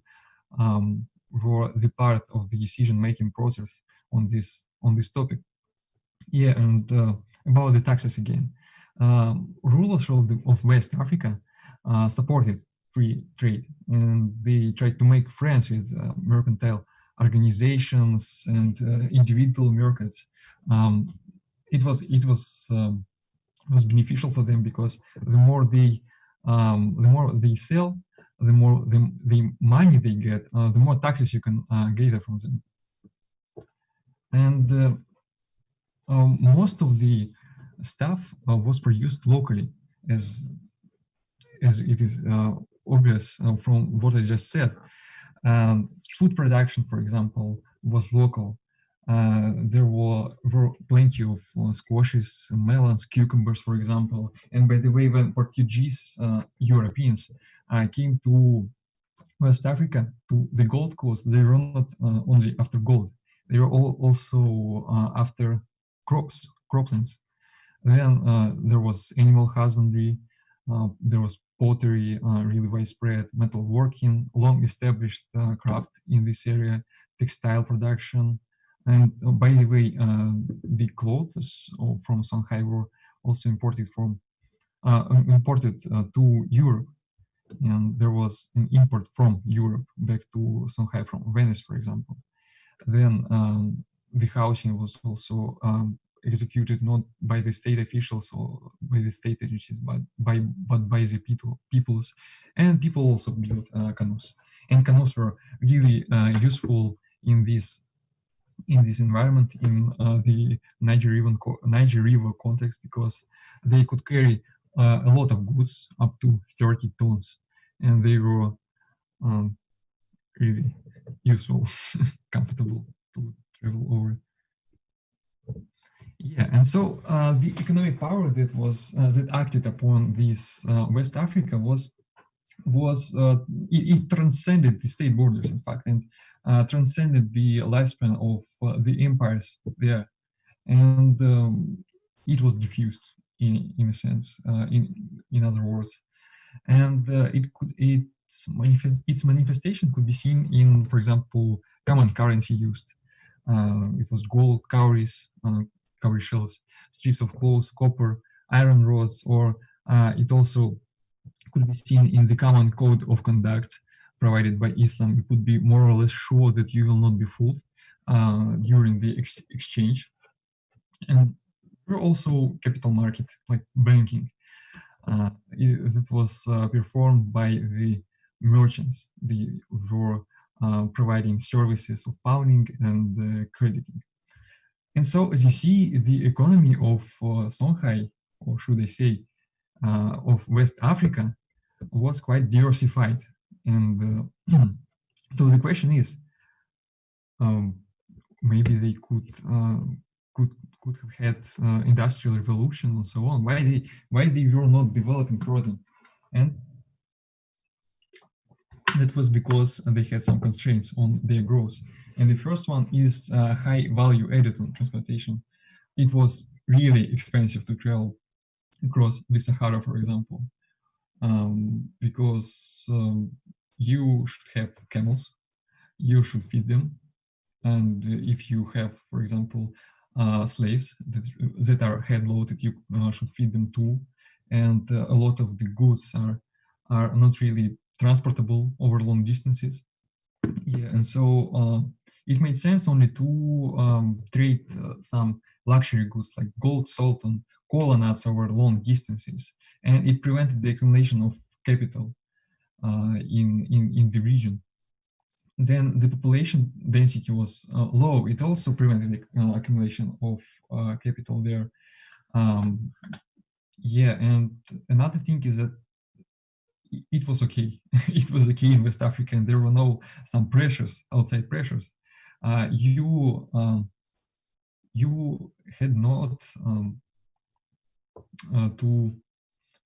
Speaker 2: were the part of the decision-making process on this topic. Yeah, and about the taxes again. Rulers of West Africa supported free trade, and they tried to make friends with mercantile organizations and individual merchants. It was beneficial for them because the more they sell, the more the money they get, the more taxes you can gather from them. And most of the stuff was produced locally, as it is obvious from what I just said. Food production, for example, was local. There were plenty of squashes, melons, cucumbers, for example. And by the way, when Portuguese Europeans came to West Africa, to the Gold Coast, they were not only after gold, they were also after croplands. Then there was animal husbandry, there was pottery, really widespread, metalworking, long-established craft in this area, textile production. And by the way, the clothes from Songhai were also imported to Europe. And there was an import from Europe back to Songhai from Venice, for example. Then the housing was also executed not by the state officials or by the state agencies, but by the peoples. And people also built canoes. And canoes were really useful in this environment, in the Niger River context, because they could carry a lot of goods, up to 30 tons, and they were really useful, comfortable to travel over. Yeah, and so the economic power that acted upon this West Africa it transcended the state borders, in fact, and transcended the lifespan of the empires there, and it was diffused in a sense, in other words, and its manifestation could be seen in, for example, common currency used. It was gold, cowries, cowrie shells, strips of cloth, copper, iron rods, or it also could be seen in the common code of conduct provided by Islam. You could be more or less sure that you will not be fooled during the exchange. And there were also capital market, like banking. That was performed by the merchants. They were providing services of pounding and crediting. And so, as you see, the economy of Songhai, or should I say, of West Africa, was quite diversified. And so the question is, maybe they could have had industrial revolution and so on. Why they were not developing further? And that was because they had some constraints on their growth. And the first one is high value added on transportation. It was really expensive to travel across the Sahara, for example, because you should have camels, you should feed them. And if you have, for example, slaves that are head loaded, you should feed them too. And a lot of the goods are not really transportable over long distances. Yeah, and so it made sense only to trade some luxury goods like gold, salt, and cola nuts over long distances, and it prevented the accumulation of capital in the region. Then the population density was low. It also prevented the accumulation of capital there. Yeah, and another thing is that it was okay. It was okay in West Africa, and there were no some pressures, outside pressures. You had not to,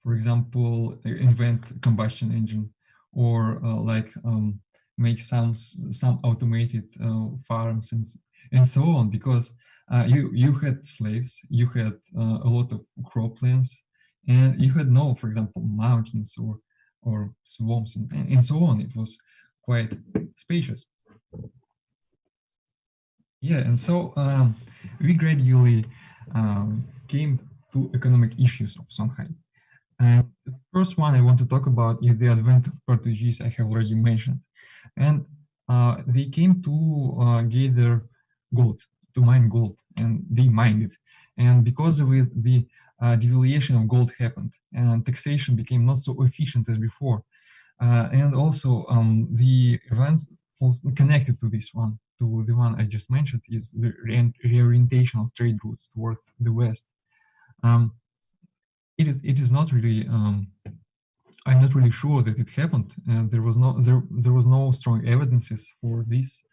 Speaker 2: for example, invent combustion engine, or make some automated farms and so on, because you had slaves, you had a lot of croplands, and you had no, for example, mountains or swamps and so on. It was quite spacious. Yeah, and so we gradually came to economic issues of Songhai. And the first one I want to talk about is the advent of Portuguese, I have already mentioned. And they came to gather gold, to mine gold, and they mined it. And because of it, the devaluation of gold happened, and taxation became not so efficient as before. And also the events connected to this one, to the one I just mentioned, is the reorientation of trade routes towards the West. It is not really. I'm not really sure that it happened, and there was no strong evidences for this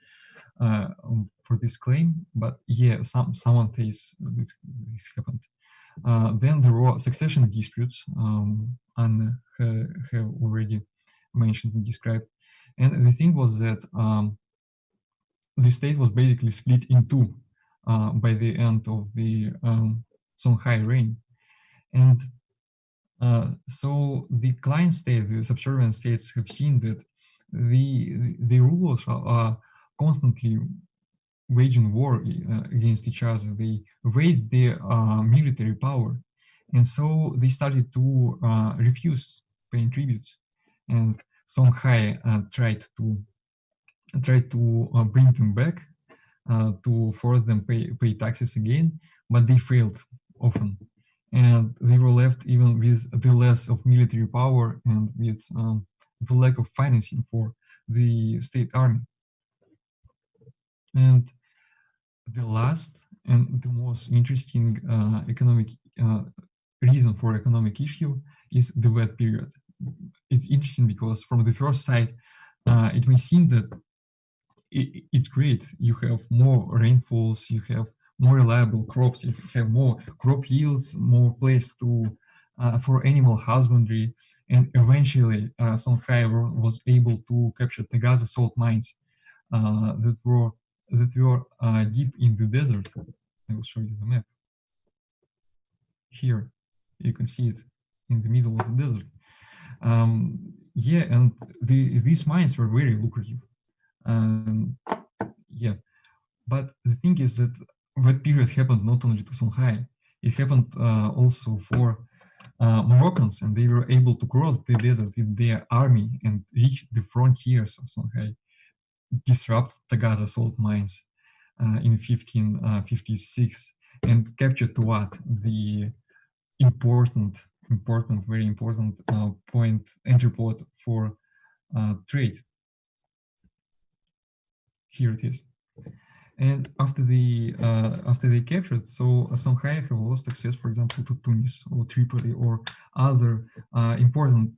Speaker 2: claim. But yeah, someone says this happened. Then there were succession disputes, and have already mentioned and described. And the thing was that the state was basically split in two by the end of the Songhai reign. And so the client state, the subservient states, have seen that the rulers are constantly waging war against each other. They raised their military power, and so they started to refuse paying tributes. And Songhai tried to bring them back, to force them pay taxes again, but they failed often. And they were left even with the less of military power and with the lack of financing for the state army. And the last and the most interesting economic reason for economic issue is the wet period. It's interesting because from the first sight, it may seem that it's great. You have more rainfalls, you have more reliable crops, you have more crop yields, more place to for animal husbandry, and eventually Songhai was able to capture Tagaza salt mines that were deep in the desert. I will show you the map. Here, you can see it in the middle of the desert. Yeah, and these mines were very lucrative. Yeah, but the thing is that period happened not only to Songhai, it happened also for Moroccans, and they were able to cross the desert with their army and reach the frontiers of Songhai, disrupt Tagaza salt mines in 1556, and capture Tuat, the very important entry port for trade. Here it is. And after they captured, so Songhai have lost access, for example, to Tunis or Tripoli or other important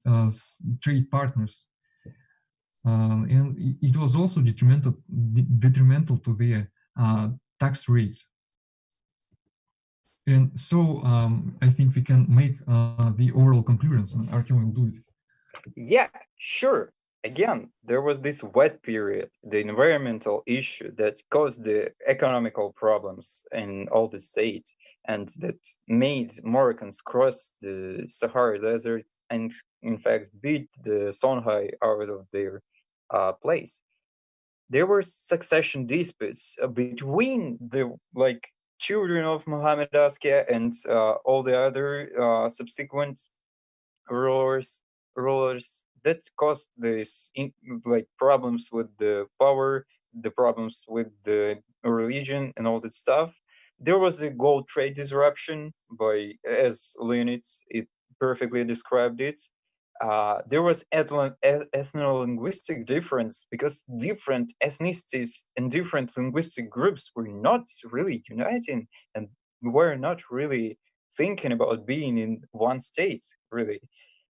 Speaker 2: trade partners, and it was also detrimental to their tax rates. And so I think we can make the overall conclusions, and Artyom will do it.
Speaker 5: Yeah, sure. Again, there was this wet period, the environmental issue that caused the economical problems in all the states, and that made Moroccans cross the Sahara Desert and, in fact, beat the Songhai out of their place. There were succession disputes between the children of Mohammed Askia and all the other subsequent rulers that caused this problems with the power, the problems with the religion and all that stuff. There was a gold trade disruption as Leonid it perfectly described it. There was ethno-linguistic difference because different ethnicities and different linguistic groups were not really uniting and were not really thinking about being in one state, really.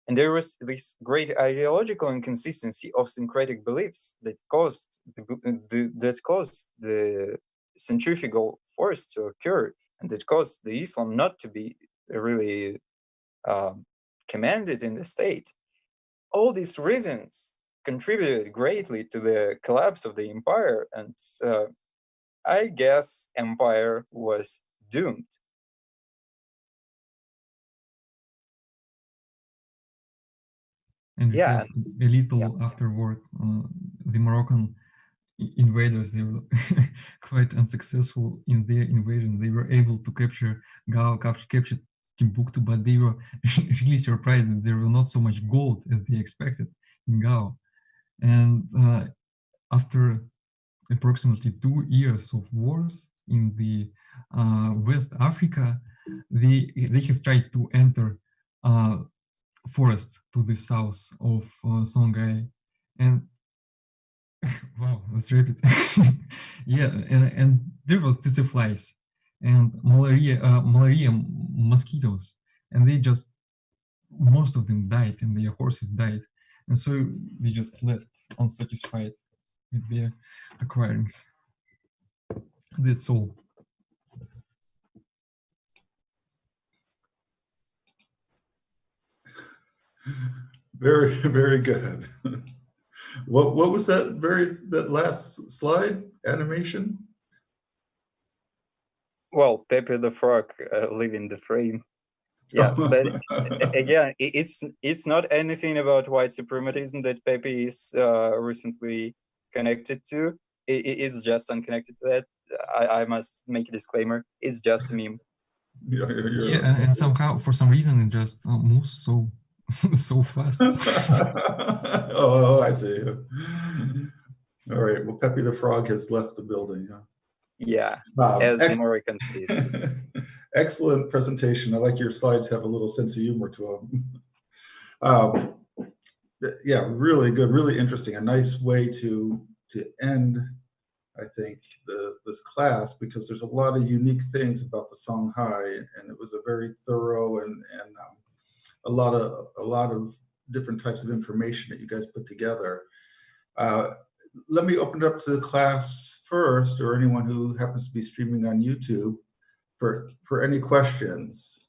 Speaker 5: And there was this great ideological inconsistency of syncretic beliefs that caused the centrifugal force to occur, and that caused the Islam not to be really commanded in the state. All these reasons contributed greatly to the collapse of the empire, and I guess empire was doomed.
Speaker 2: And we
Speaker 5: Yeah,
Speaker 2: have a little afterward, the Moroccan invaders, they were quite unsuccessful in their invasion. They were able to capture Gao, capture Timbuktu, but they were really surprised that there was not so much gold as they expected in Gao. And after approximately 2 years of wars in the West Africa, they have tried to enter forest to the south of Songhai, and wow, let's repeat. Yeah, and there was tsetse flies and malaria mosquitoes, and they just, most of them died, and their horses died, and so they just left unsatisfied with their acquirings. That's all.
Speaker 1: Very, very good. What was that last slide animation?
Speaker 5: Well, Pepe the Frog leaving the frame. Yeah, but again, it's not anything about white supremacism that Pepe is recently connected to. It's just unconnected to that. I must make a disclaimer. It's just a meme.
Speaker 2: Yeah, and somehow, for some reason, it just moves so so fast.
Speaker 1: Oh, I see. All right. Well, Pepe the Frog has left the building.
Speaker 5: Yeah, as the Moroccans did.
Speaker 1: Excellent presentation. I like your slides have a little sense of humor to them. Yeah, really good, really interesting. A nice way to end, I think, this class, because there's a lot of unique things about the Songhai, and it was a very thorough and a lot of different types of information that you guys put together. Let me open it up to the class first, or anyone who happens to be streaming on YouTube, for any questions.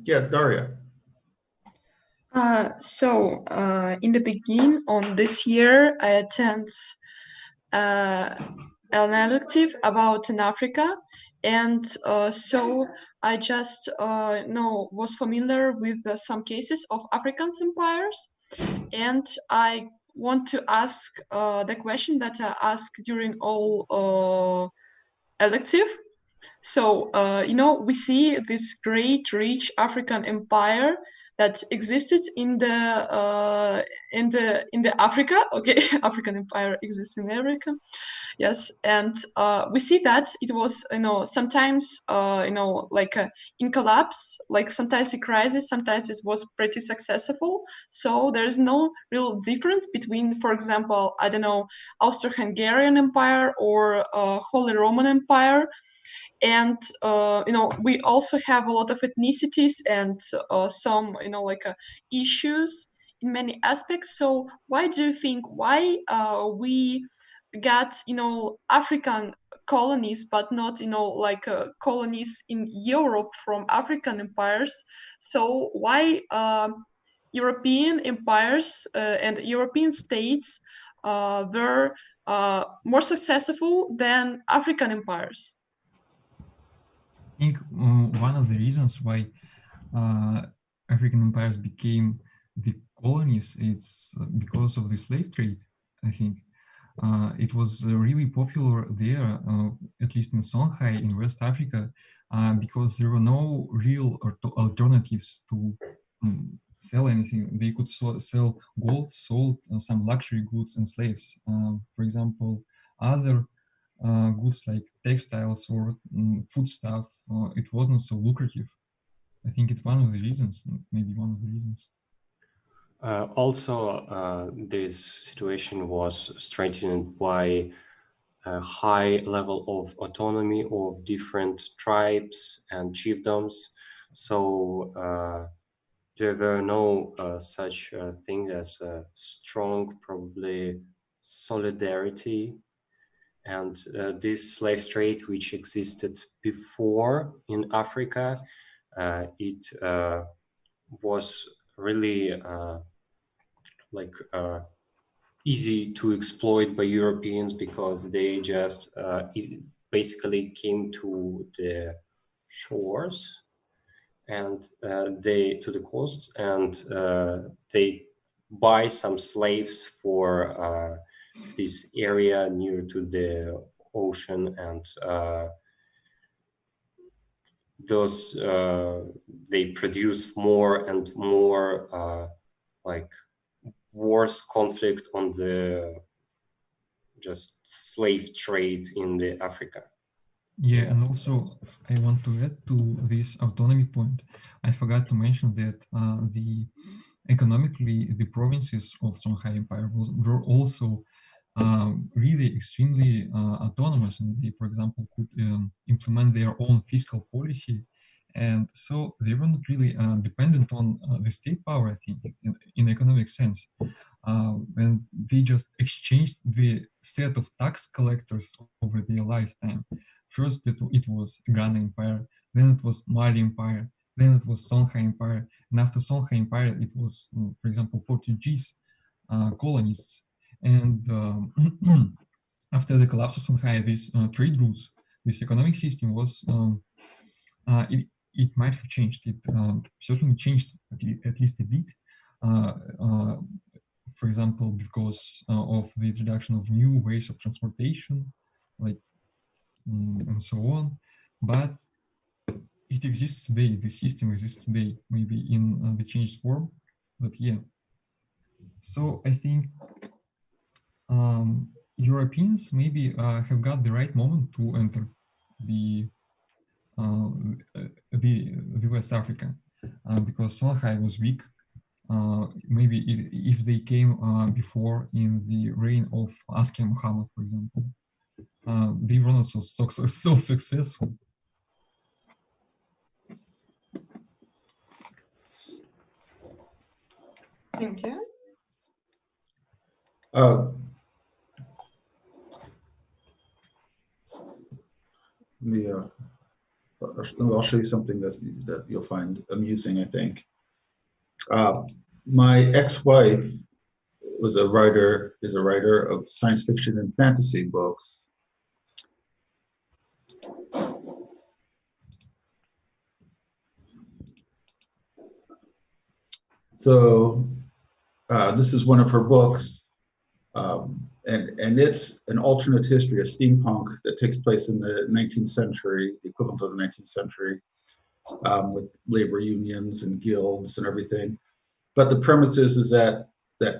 Speaker 1: Yeah, Daria.
Speaker 4: In the beginning on this year, I attend an elective about in Africa, and so I just was familiar with some cases of African empires, and I want to ask the question that I asked during all elective. So we see this great rich African empire that existed in the Africa. Okay, African empire exists in Africa. Yes, and we see that it was sometimes like in collapse, like sometimes a crisis, sometimes it was pretty successful. So there's no real difference between, for example, I don't know, Austro-Hungarian Empire or Holy Roman Empire. And we also have a lot of ethnicities and some issues in many aspects. So why do you think we got African colonies but not colonies in Europe from African empires? So why European empires and European states were more successful than African empires?
Speaker 2: I think one of the reasons why African empires became the colonies, it's because of the slave trade. I think it was really popular there, at least in Songhai in West Africa, because there were no real alternatives to sell anything. They could sell gold, salt, some luxury goods, and slaves. For example, other goods like textiles or food stuff, it wasn't so lucrative. I think it's one of the reasons, maybe one of the reasons.
Speaker 3: Also, this situation was strengthened by a high level of autonomy of different tribes and chiefdoms. So there were no such thing as a strong, probably, solidarity. And this slave trade, which existed before in Africa, it was really easy to exploit by Europeans, because they just basically came to the shores and to the coasts, and they buy some slaves for this area near to the ocean, and those they produce more and more worse conflict on the just slave trade in the Africa.
Speaker 2: Yeah, and also I want to add to this autonomy point. I forgot to mention that economically the provinces of Songhai Empire were also really extremely autonomous, and they, for example, could implement their own fiscal policy, and so they were not really dependent on the state power, I think, in economic sense. And they just exchanged the set of tax collectors over their lifetime. First, it was Ghana Empire, then it was Mali Empire, then it was Songhai Empire, and after Songhai Empire, it was, for example, Portuguese colonists. And after the collapse of Songhai, these trade routes, this economic system was, it might have changed. It certainly changed at least a bit. For example, because of the introduction of new ways of transportation, and so on. But it exists today, the system exists today, maybe in the changed form, but yeah. So I think Europeans maybe have got the right moment to enter the West Africa, because Songhai was weak. Maybe if they came before in the reign of Askia Muhammad, for example, they were not so successful.
Speaker 4: Thank you.
Speaker 1: I'll show you something that you'll find amusing, I think. My ex-wife is a writer of science fiction and fantasy books. So this is one of her books, and it's an alternate history, a steampunk that takes place in the 19th century, the equivalent of the 19th century, with labor unions and guilds and everything. But the premise is that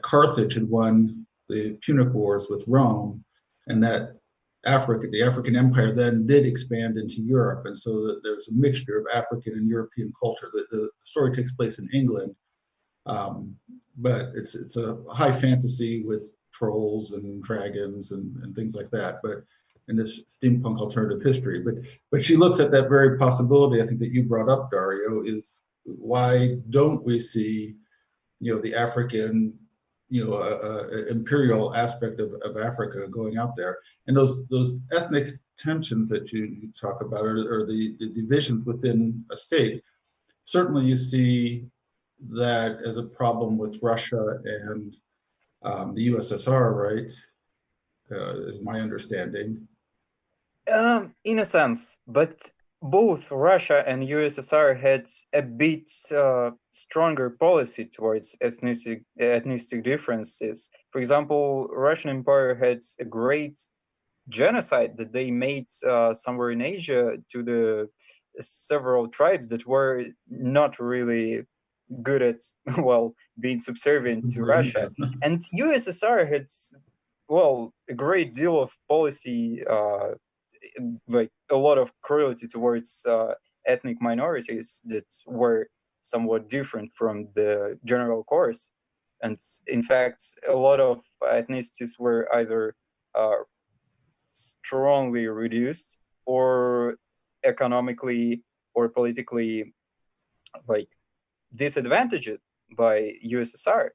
Speaker 1: Carthage had won the Punic Wars with Rome, and that the African Empire then did expand into Europe, and so there's a mixture of African and European culture. The story takes place in England, but it's a high fantasy with trolls and dragons and things like that, but in this steampunk alternative history. But she looks at that very possibility, I think, that you brought up, Dario, is why don't we see, the African, imperial aspect of Africa going out there, and those ethnic tensions that you talk about, or the divisions within a state. Certainly, you see that as a problem with Russia and the USSR, right? Is my understanding.
Speaker 5: In a sense, but both Russia and USSR had a bit stronger policy towards ethnic differences. For example, Russian Empire had a great genocide that they made somewhere in Asia to the several tribes that were not really good at, being subservient to Russia. And USSR had, a great deal of policy, like a lot of cruelty towards ethnic minorities that were somewhat different from the general course. And in fact, a lot of ethnicities were either strongly reduced or economically or politically like disadvantaged by USSR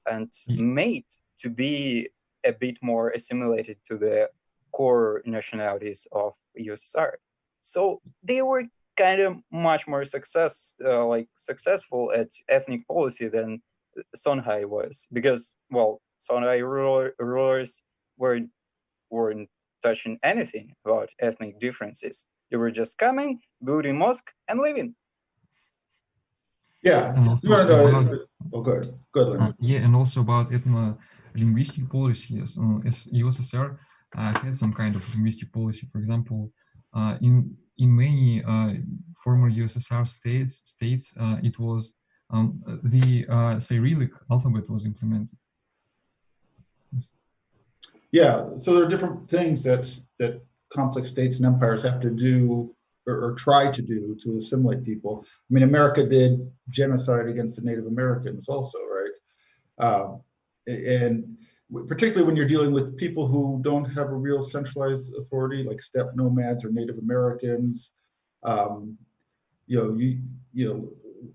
Speaker 5: and made to be a bit more assimilated to the core nationalities of USSR. So they were kind of much more successful at ethnic policy than Songhai was, because, well, Songhai rulers weren't touching anything about ethnic differences. They were just coming, building mosque, and leaving.
Speaker 1: Yeah.
Speaker 2: And also
Speaker 1: Good. Good.
Speaker 2: Yeah, and also about ethno-linguistic policies. As USSR had some kind of linguistic policy. For example, in many former USSR states, it was the Cyrillic alphabet was implemented. Yes.
Speaker 1: Yeah, so there are different things that complex states and empires have to do or try to do to assimilate people. I mean, America did genocide against the Native Americans also, right? And particularly when you're dealing with people who don't have a real centralized authority, like steppe nomads or Native Americans.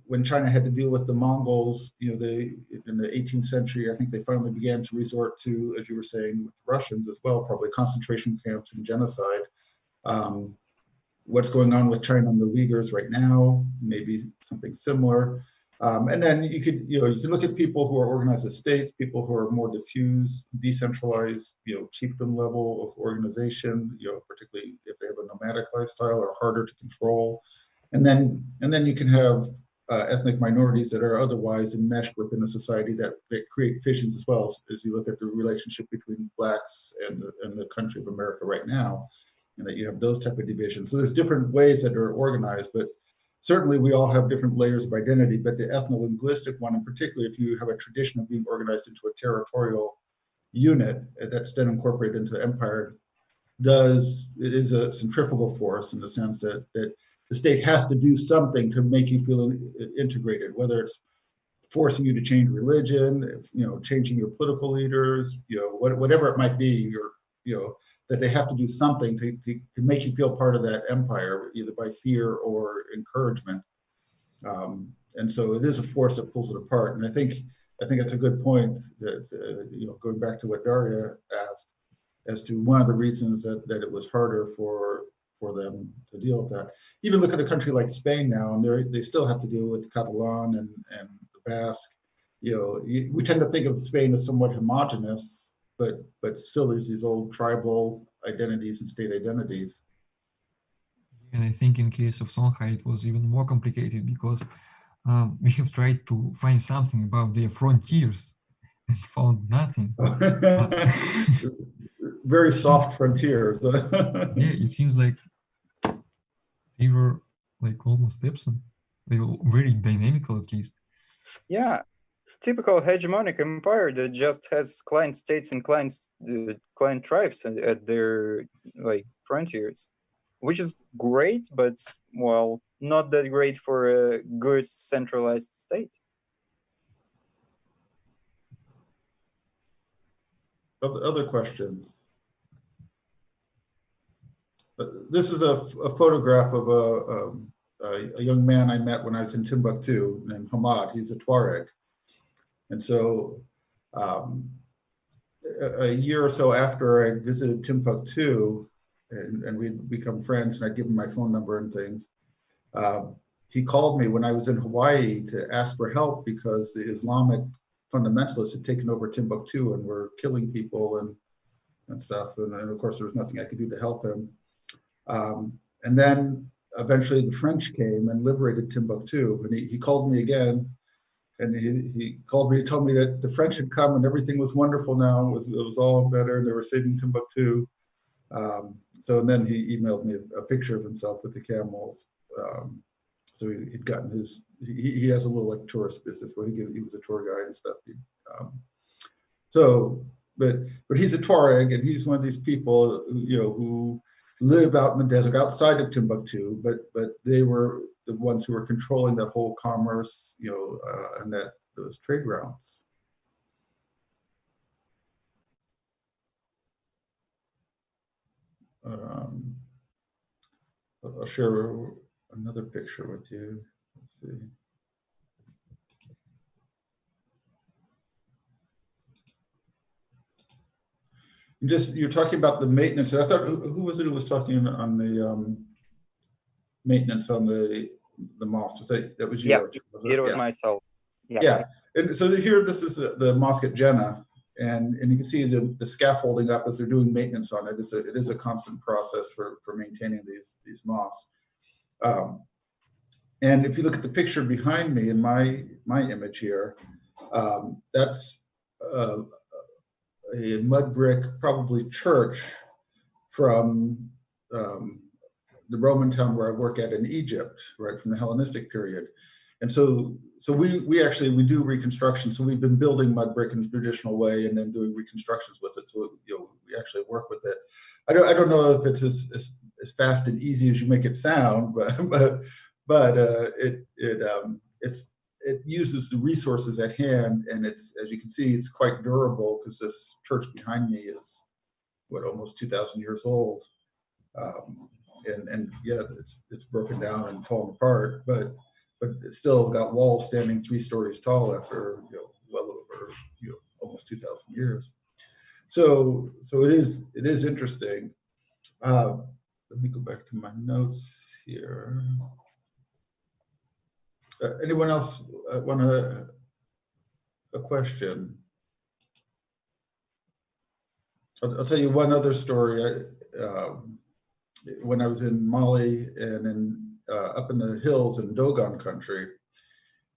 Speaker 1: When China had to deal with the Mongols, in the 18th century, I think they finally began to resort to, as you were saying, with the Russians as well, probably concentration camps and genocide. What's going on with China and the Uyghurs right now, maybe something similar. And then you can look at people who are organized as states, people who are more diffuse, decentralized, chiefdom level of organization, particularly if they have a nomadic lifestyle or harder to control. And then you can have ethnic minorities that are otherwise enmeshed within a society that create fissions as well, as you look at the relationship between blacks and the country of America right now, and that you have those type of divisions. So there's different ways that are organized, but certainly we all have different layers of identity, but the ethno-linguistic one, and particularly if you have a tradition of being organized into a territorial unit that's then incorporated into the empire, it is a centrifugal force in the sense that the state has to do something to make you feel integrated, whether it's forcing you to change religion, changing your political leaders, whatever it might be, that they have to do something to make you feel part of that empire, either by fear or encouragement. And so it is a force that pulls it apart. And I think that's a good point that, going back to what Daria asked, as to one of the reasons that it was harder for them to deal with that. Even look at a country like Spain now, and they still have to deal with Catalan and the Basque. We tend to think of Spain as somewhat homogenous, but still there's these old tribal identities and state identities.
Speaker 2: And I think in case of Songhai, it was even more complicated because we have tried to find something about their frontiers and found nothing.
Speaker 1: Very soft frontiers.
Speaker 2: Yeah, it seems like they were like almost absent. They were very dynamical, at least.
Speaker 5: Yeah, typical hegemonic empire that just has client states and client tribes at their frontiers, which is great, but well, not that great for a good centralized state.
Speaker 1: Other questions? This is a photograph of a young man I met when I was in Timbuktu named Hamad. He's a Tuareg. And so a year or so after I visited Timbuktu and we'd become friends and I'd give him my phone number and things, he called me when I was in Hawaii to ask for help because the Islamic fundamentalists had taken over Timbuktu and were killing people and stuff. And of course, there was nothing I could do to help him. And then eventually the French came and liberated Timbuktu. And he called me again. And he called me to tell me that the French had come and everything was wonderful now. It was all better and they were saving Timbuktu. So and then he emailed me a picture of himself with the camels. So he'd gotten he has a little tourist business where he was a tour guide and stuff. But he's a Tuareg and he's one of these people, who live out in the desert outside of Timbuktu, but they were the ones who were controlling that whole commerce, and those trade routes. I'll share another picture with you. Let's see. You're talking about the maintenance. I thought, who was it who was talking on the maintenance on the mosque? Was that was you?
Speaker 5: Yeah,
Speaker 1: Was
Speaker 5: it was myself. Yeah.
Speaker 1: Yeah. And so here, this is the mosque at Jannah, and you can see the scaffolding up as they're doing maintenance on it. It is a constant process for maintaining these mosques. And if you look at the picture behind me in my image here, that's a mud brick, probably church from the Roman town where I work at in Egypt, right, from the Hellenistic period. And so we do reconstruction. So we've been building mud brick in the traditional way and then doing reconstructions with it. So we actually work with it. I don't know if it's as fast and easy as you make it sound, but it uses the resources at hand, and it's, as you can see, it's quite durable because this church behind me is almost 2,000 years old. And yeah, it's broken down and fallen apart, but it's still got walls standing 3 stories tall after well over almost 2,000 years. So it is interesting. Let me go back to my notes here. Anyone else want a question? I'll tell you one other story. When I was in Mali and up in the hills in Dogon country,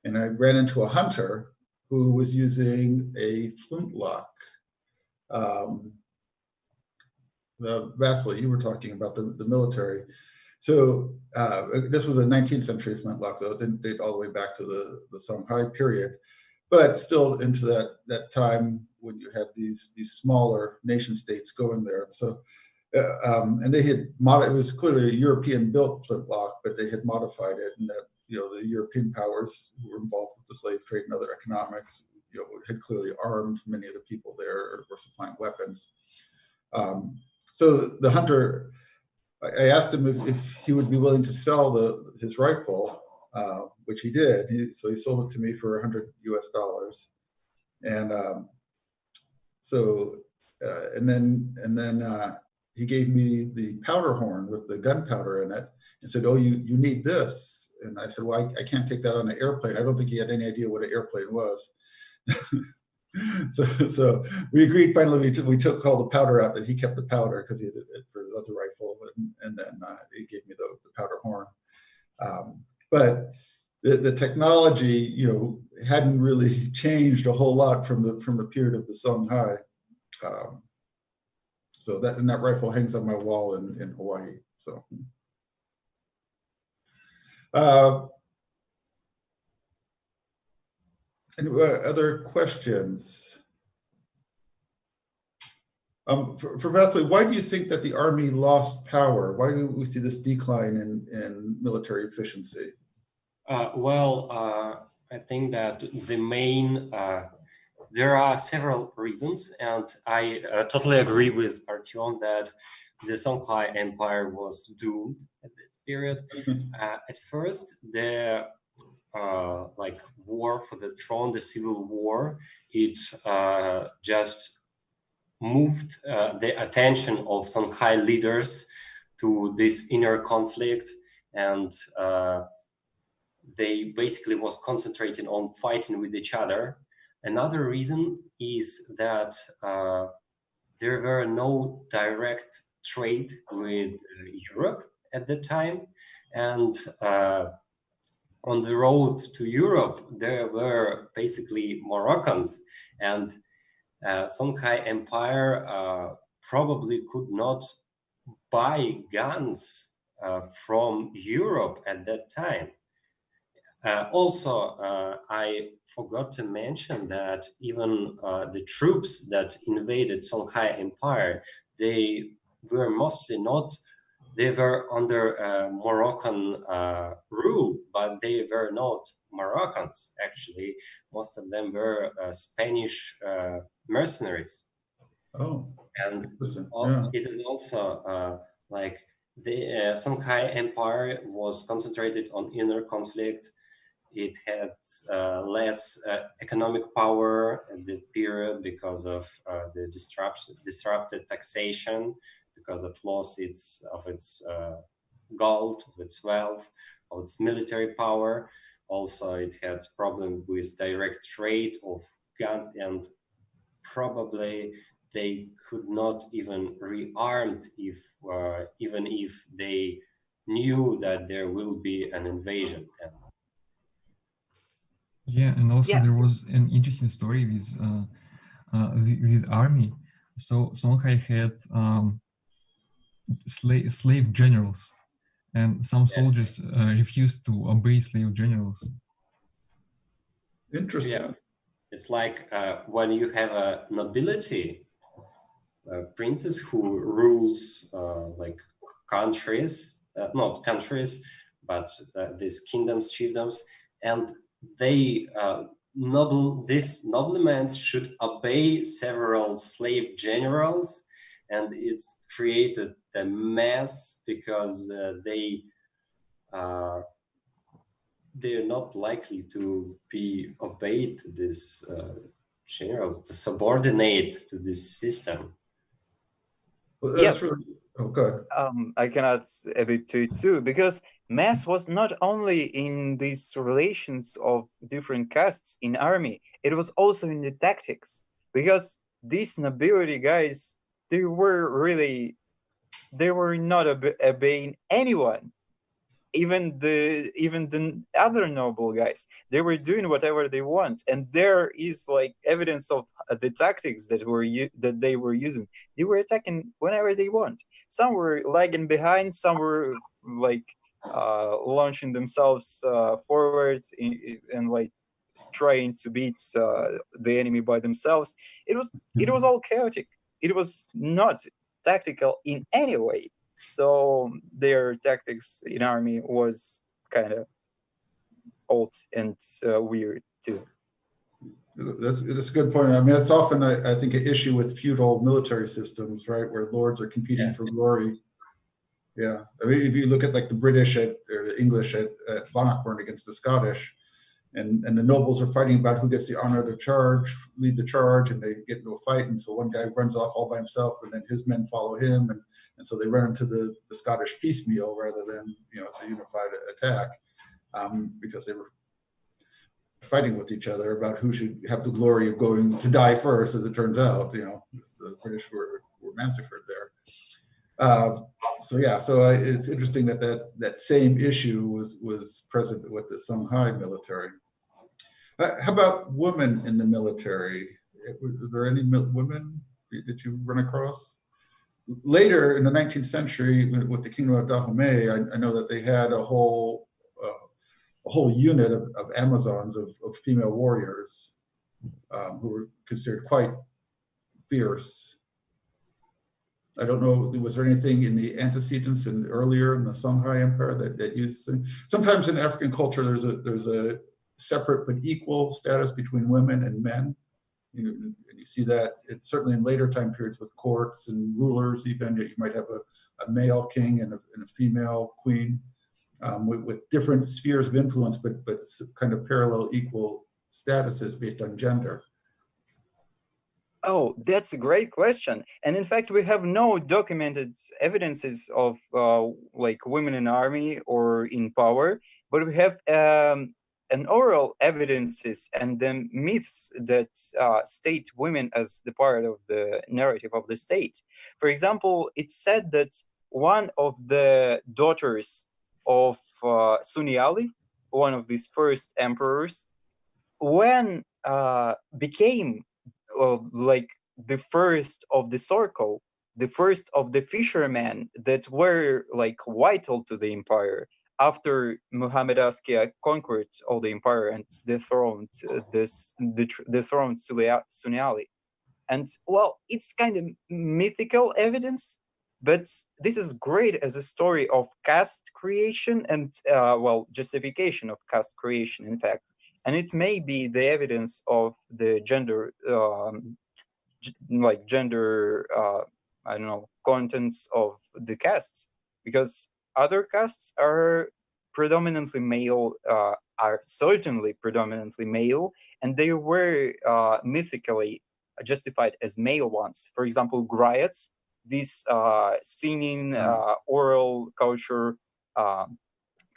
Speaker 1: and I ran into a hunter who was using a flintlock. Vasily, you were talking about the military. So this was a 19th century flintlock, though it didn't date all the way back to the Songhai period, but still into that time when you had these smaller nation states going there. So and they had it was clearly a European-built flintlock, but they had modified it, and that the European powers who were involved with the slave trade and other economics had clearly armed many of the people there, or were supplying weapons. So the hunter, I asked him if he would be willing to sell his rifle, which he did. So he sold it to me for $100 US, and and then he gave me the powder horn with the gunpowder in it and said, "Oh, you need this." And I said, "Well, I can't take that on an airplane." I don't think he had any idea what an airplane was. So we agreed finally. We took all the powder out, but he kept the powder because he had it for the other rifle, and then he gave me the powder horn. But the technology, hadn't really changed a whole lot from the period of the Songhai. So that rifle hangs on my wall in Hawaii. So. Any other questions? For Vasily, why do you think that the army lost power? Why do we see this decline in military efficiency?
Speaker 3: I think that the main, there are several reasons, and I totally agree with Artyom that the Songhai Empire was doomed at that period. At first, the war for the throne, the civil war, it just moved the attention of Songhai leaders to this inner conflict, and they basically was concentrating on fighting with each other. Another reason is that there were no direct trade with Europe at the time, and on the road to Europe, there were basically Moroccans, and Songhai Empire probably could not buy guns from Europe at that time. Also, I forgot to mention that even the troops that invaded Songhai Empire, they were mostly not, they were under Moroccan rule, but they were not Moroccans, actually. Most of them were Spanish mercenaries.
Speaker 1: Oh,
Speaker 3: and
Speaker 1: interesting.
Speaker 3: it is also Like the Songhai Empire was concentrated on inner conflict. It had less economic power at that period because of the disrupted taxation, because of loss of its gold, of its wealth, of its military power. Also, it had problems with direct trade of guns, and probably they could not even rearmed even if they knew that there will be an invasion.
Speaker 2: Yeah, and also there was an interesting story with army. So Songhai had slave generals, and some soldiers refused to obey slave generals.
Speaker 1: Interesting.
Speaker 3: Yeah. It's like when you have a nobility, princess who rules like countries, not countries, but these kingdoms, chiefdoms, and they these noblemen should obey several slave generals, and it's created a mess because they're not likely to be obeyed to these generals, to subordinate to this system.
Speaker 1: Well, that's really, oh, good.
Speaker 5: I can add a bit to it too, because mass was not only in these relations of different castes in army, it was also in the tactics, because these nobility guys, they were not obeying anyone. Even the other noble guys, they were doing whatever they want, and there is like evidence of the tactics that they were using. They were attacking whenever they want. Some were lagging behind, some were like launching themselves forward and like trying to beat the enemy by themselves. It was all chaotic. It was not tactical in any way. So their tactics in army was kind of old and weird too.
Speaker 1: That's a good point. I mean, it's often, I think, an issue with feudal military systems, right, where lords are competing for glory. Yeah, I mean, if you look at like the British or the English at Bannockburn against the Scottish, and the nobles are fighting about who gets the honor to lead the charge, and they get into a fight, and so one guy runs off all by himself, and then his men follow him, and so they run into the Scottish piecemeal rather than, it's a unified attack, because they were fighting with each other about who should have the glory of going to die first. As it turns out, the British were massacred there. So it's interesting that same issue was present with the Songhai military. How about women in the military? Were there any women that you run across? Later in the 19th century, with the Kingdom of Dahomey, I know that they had a whole unit of Amazons, of female warriors, who were considered quite fierce. I don't know, was there anything in the antecedents and earlier in the Songhai Empire that used? Sometimes in African culture, there's a separate but equal status between women and men. And you see that certainly in later time periods with courts and rulers, even you might have a male king and a female queen, with different spheres of influence, but kind of parallel equal statuses based on gender.
Speaker 5: Oh, that's a great question. And in fact, we have no documented evidences of like women in army or in power, but we have an oral evidences and the myths that state women as the part of the narrative of the state. For example, it's said that one of the daughters of Suniali, one of these first emperors, when became like the first of the circle, the first of the fishermen that were like vital to the empire after Muhammad Askia conquered all the empire and dethroned Suniali. And well, it's kind of mythical evidence, but this is great as a story of caste creation and justification of caste creation, in fact. And it may be the evidence of the gender, I don't know, contents of the castes, because other castes are predominantly male, are certainly predominantly male, and they were mythically justified as male ones. For example, griots, these singing, oral culture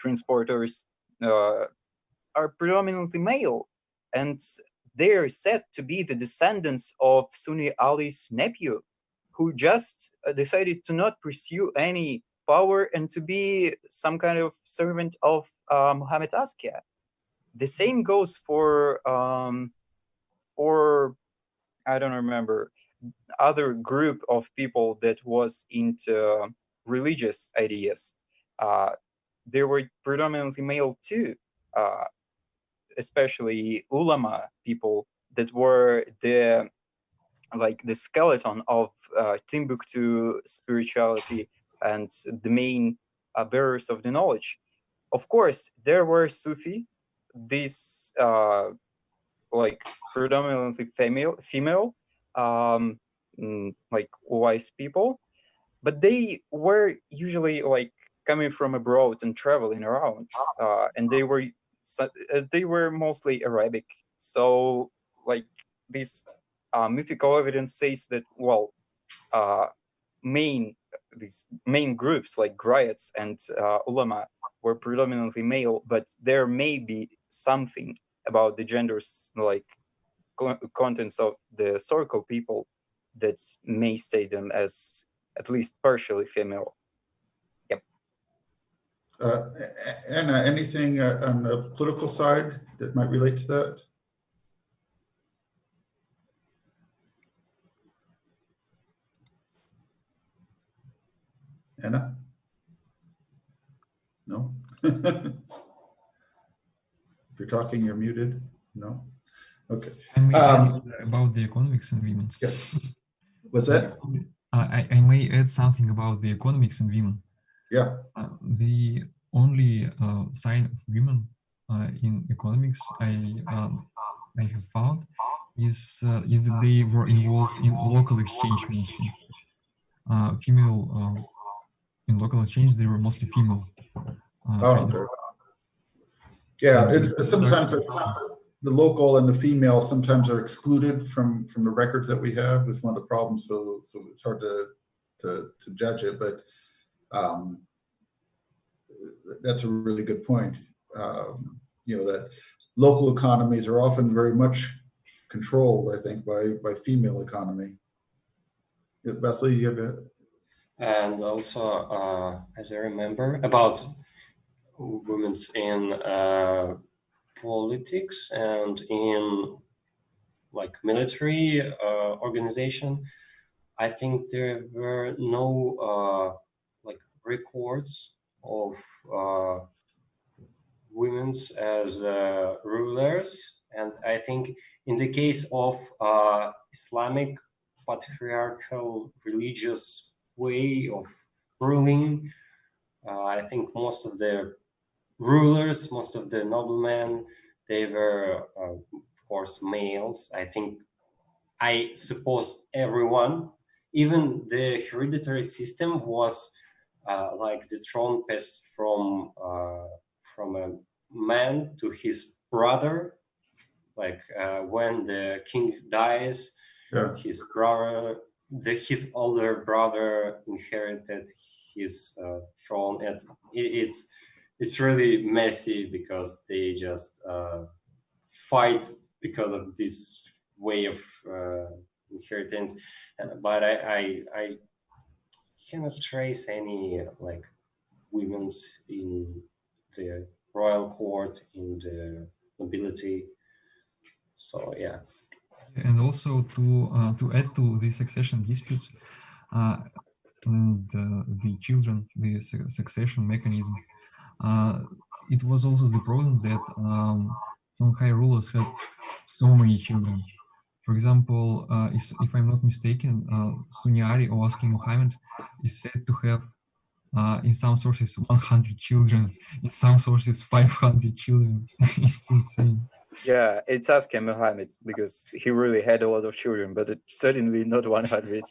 Speaker 5: transporters are predominantly male, and they're said to be the descendants of Sunni Ali's nephew, who just decided to not pursue any power and to be some kind of servant of Muhammad Askia. The same goes for I don't remember, other group of people that was into religious ideas. They were predominantly male too, especially ulama people that were the skeleton of Timbuktu spirituality and the main bearers of the knowledge. Of course, there were Sufi, these predominantly female, like wise people, but they were usually coming from abroad and traveling around, and they were mostly Arabic. So this mythical evidence says that these main groups like griots and ulama were predominantly male, but there may be something about the genders, contents of the historical people, that may state them as at least partially female. Yep.
Speaker 1: Anna, anything on the political side that might relate to that? Anna? No? If you're talking, you're muted. No? Okay.
Speaker 2: I may add about the economics and women.
Speaker 1: Yeah. What's that?
Speaker 2: I may add something about the economics and women.
Speaker 1: Yeah.
Speaker 2: The only sign of women in economics I have found is that they were involved in local exchange mostly. Female in local exchange, they were mostly female.
Speaker 1: Okay. Yeah, it's sometimes the local and the female sometimes are excluded from the records that we have. It's one of the problems, so it's hard to judge it, but that's a really good point. That local economies are often very much controlled, I think, by female economy. Vasily, you have a...
Speaker 3: And also, as I remember, about women's in politics and in military organization, I think there were no records of women's as rulers. And I think in the case of Islamic patriarchal religious way of ruling, I think most of the rulers, most of the noblemen, they were of course males. I suppose everyone, even the hereditary system was like the throne passed from a man to his brother. When the king dies,
Speaker 1: Yeah.
Speaker 3: his brother, his older brother inherited his throne, and it's really messy because they just fight because of this way of inheritance. But I cannot trace any women's in the royal court, in the nobility. So yeah.
Speaker 2: And also to add to the succession disputes and the children, the succession mechanism, it was also the problem that Songhai rulers had so many children. For example, if I'm not mistaken, Sunyari or Asking Muhammad is said to have in some sources 100 children, in some sources 500 children. It's insane.
Speaker 5: Yeah, it's Asking Muhammad because he really had a lot of children, but it's certainly not 100.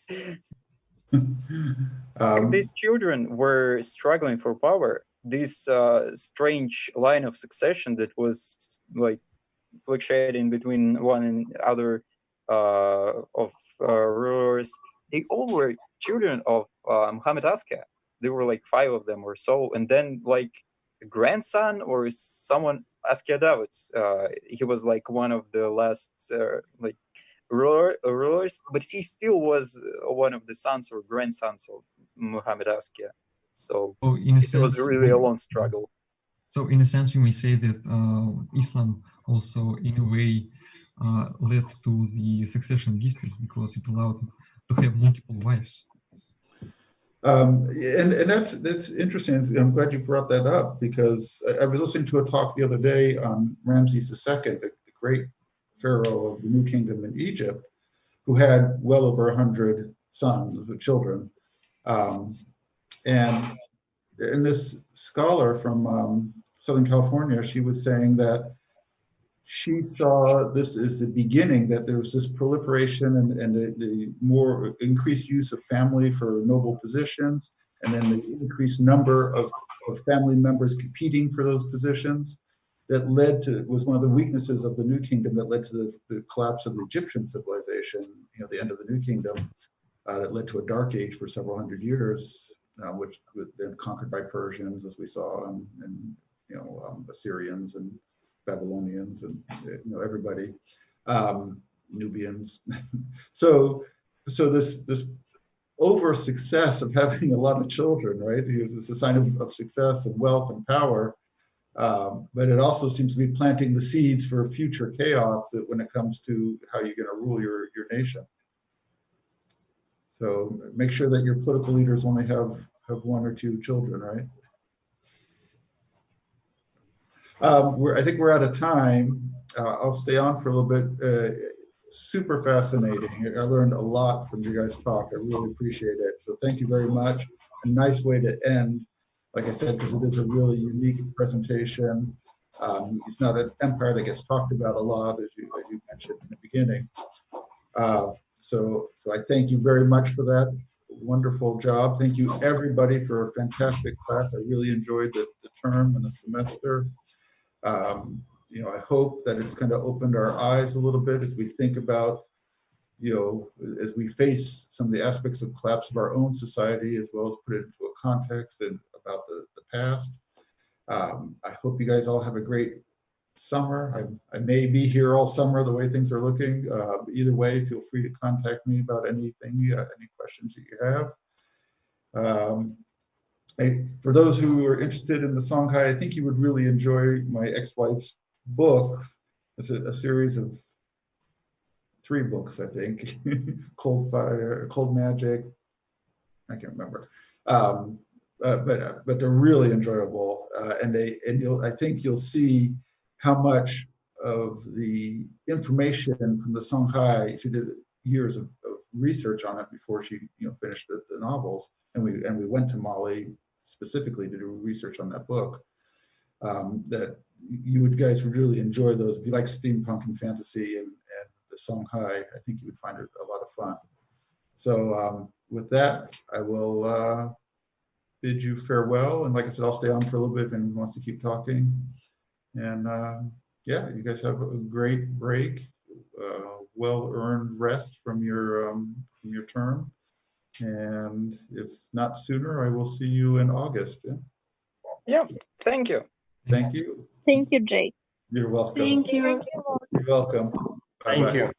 Speaker 5: These children were struggling for power. This strange line of succession that was like fluctuating between one and other of rulers. They all were children of Muhammad Aska. There were like 5 of them or so, and then like a grandson or someone, Askia Dawood. He was like one of the last like rulers, but he still was one of the sons or grandsons of Muhammad Askia. So
Speaker 2: in a
Speaker 5: it
Speaker 2: sense,
Speaker 5: was really a long struggle.
Speaker 2: So in a sense, you may say that Islam also, in a way, led to the succession disputes because it allowed to have multiple wives.
Speaker 1: And that's interesting. I'm glad you brought that up because I was listening to a talk the other day on Ramses II, the great pharaoh of the New Kingdom in Egypt, who had well over 100 sons, children. And this scholar from Southern California, she was saying that she saw this as the beginning, that there was this proliferation and the more increased use of family for noble positions, and then the increased number of family members competing for those positions that led to, was one of the weaknesses of the New Kingdom that led to the collapse of the Egyptian civilization, the end of the New Kingdom, that led to a dark age for several hundred years, which was then conquered by Persians, as we saw, and Assyrians and Babylonians and everybody, Nubians. so this over success of having a lot of children, right? It's a sign of success and wealth and power, but it also seems to be planting the seeds for future chaos when it comes to how you're going to rule your nation. So make sure that your political leaders only have 1 or 2 children, right? I think we're out of time. I'll stay on for a little bit. Super fascinating. I learned a lot from you guys' talk. I really appreciate it. So thank you very much. A nice way to end, like I said, because it is a really unique presentation. It's not an empire that gets talked about a lot, as you mentioned in the beginning. So I thank you very much for that. Wonderful job. Thank you everybody for a fantastic class. I really enjoyed the term and the semester. I hope that it's kind of opened our eyes a little bit as we think about, as we face some of the aspects of collapse of our own society, as well as put it into a context and about the past. I hope you guys all have a great summer. I may be here all summer the way things are looking. Either way, feel free to contact me about anything, any questions that you have. For those who are interested in the Songhai, I think you would really enjoy my ex-wife's books. It's a series of 3 books, I think. Cold Fire, Cold Magic, I can't remember. But they're really enjoyable, I think you'll see how much of the information from the Songhai, she did years of research on it before she finished the novels, and we went to Mali specifically to do research on that book, that you guys would really enjoy those. If you like steampunk and fantasy and the Songhai, I think you would find it a lot of fun. So with that, I will bid you farewell. And like I said, I'll stay on for a little bit if anyone wants to keep talking. And yeah, you guys have a great break, well-earned rest from your term. And if not sooner, I will see you in August.
Speaker 5: Yeah, thank you.
Speaker 1: Thank you.
Speaker 6: Thank you, Jake.
Speaker 1: You're welcome.
Speaker 4: Thank you.
Speaker 1: You're welcome. Bye-bye.
Speaker 3: Thank you.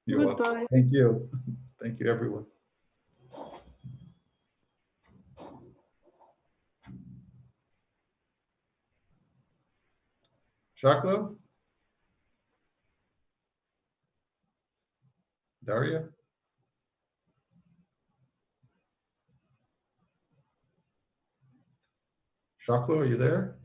Speaker 1: You're
Speaker 4: Goodbye.
Speaker 1: welcome. Thank you. Thank you, everyone. Shakla? Daria? Shakla, are you there?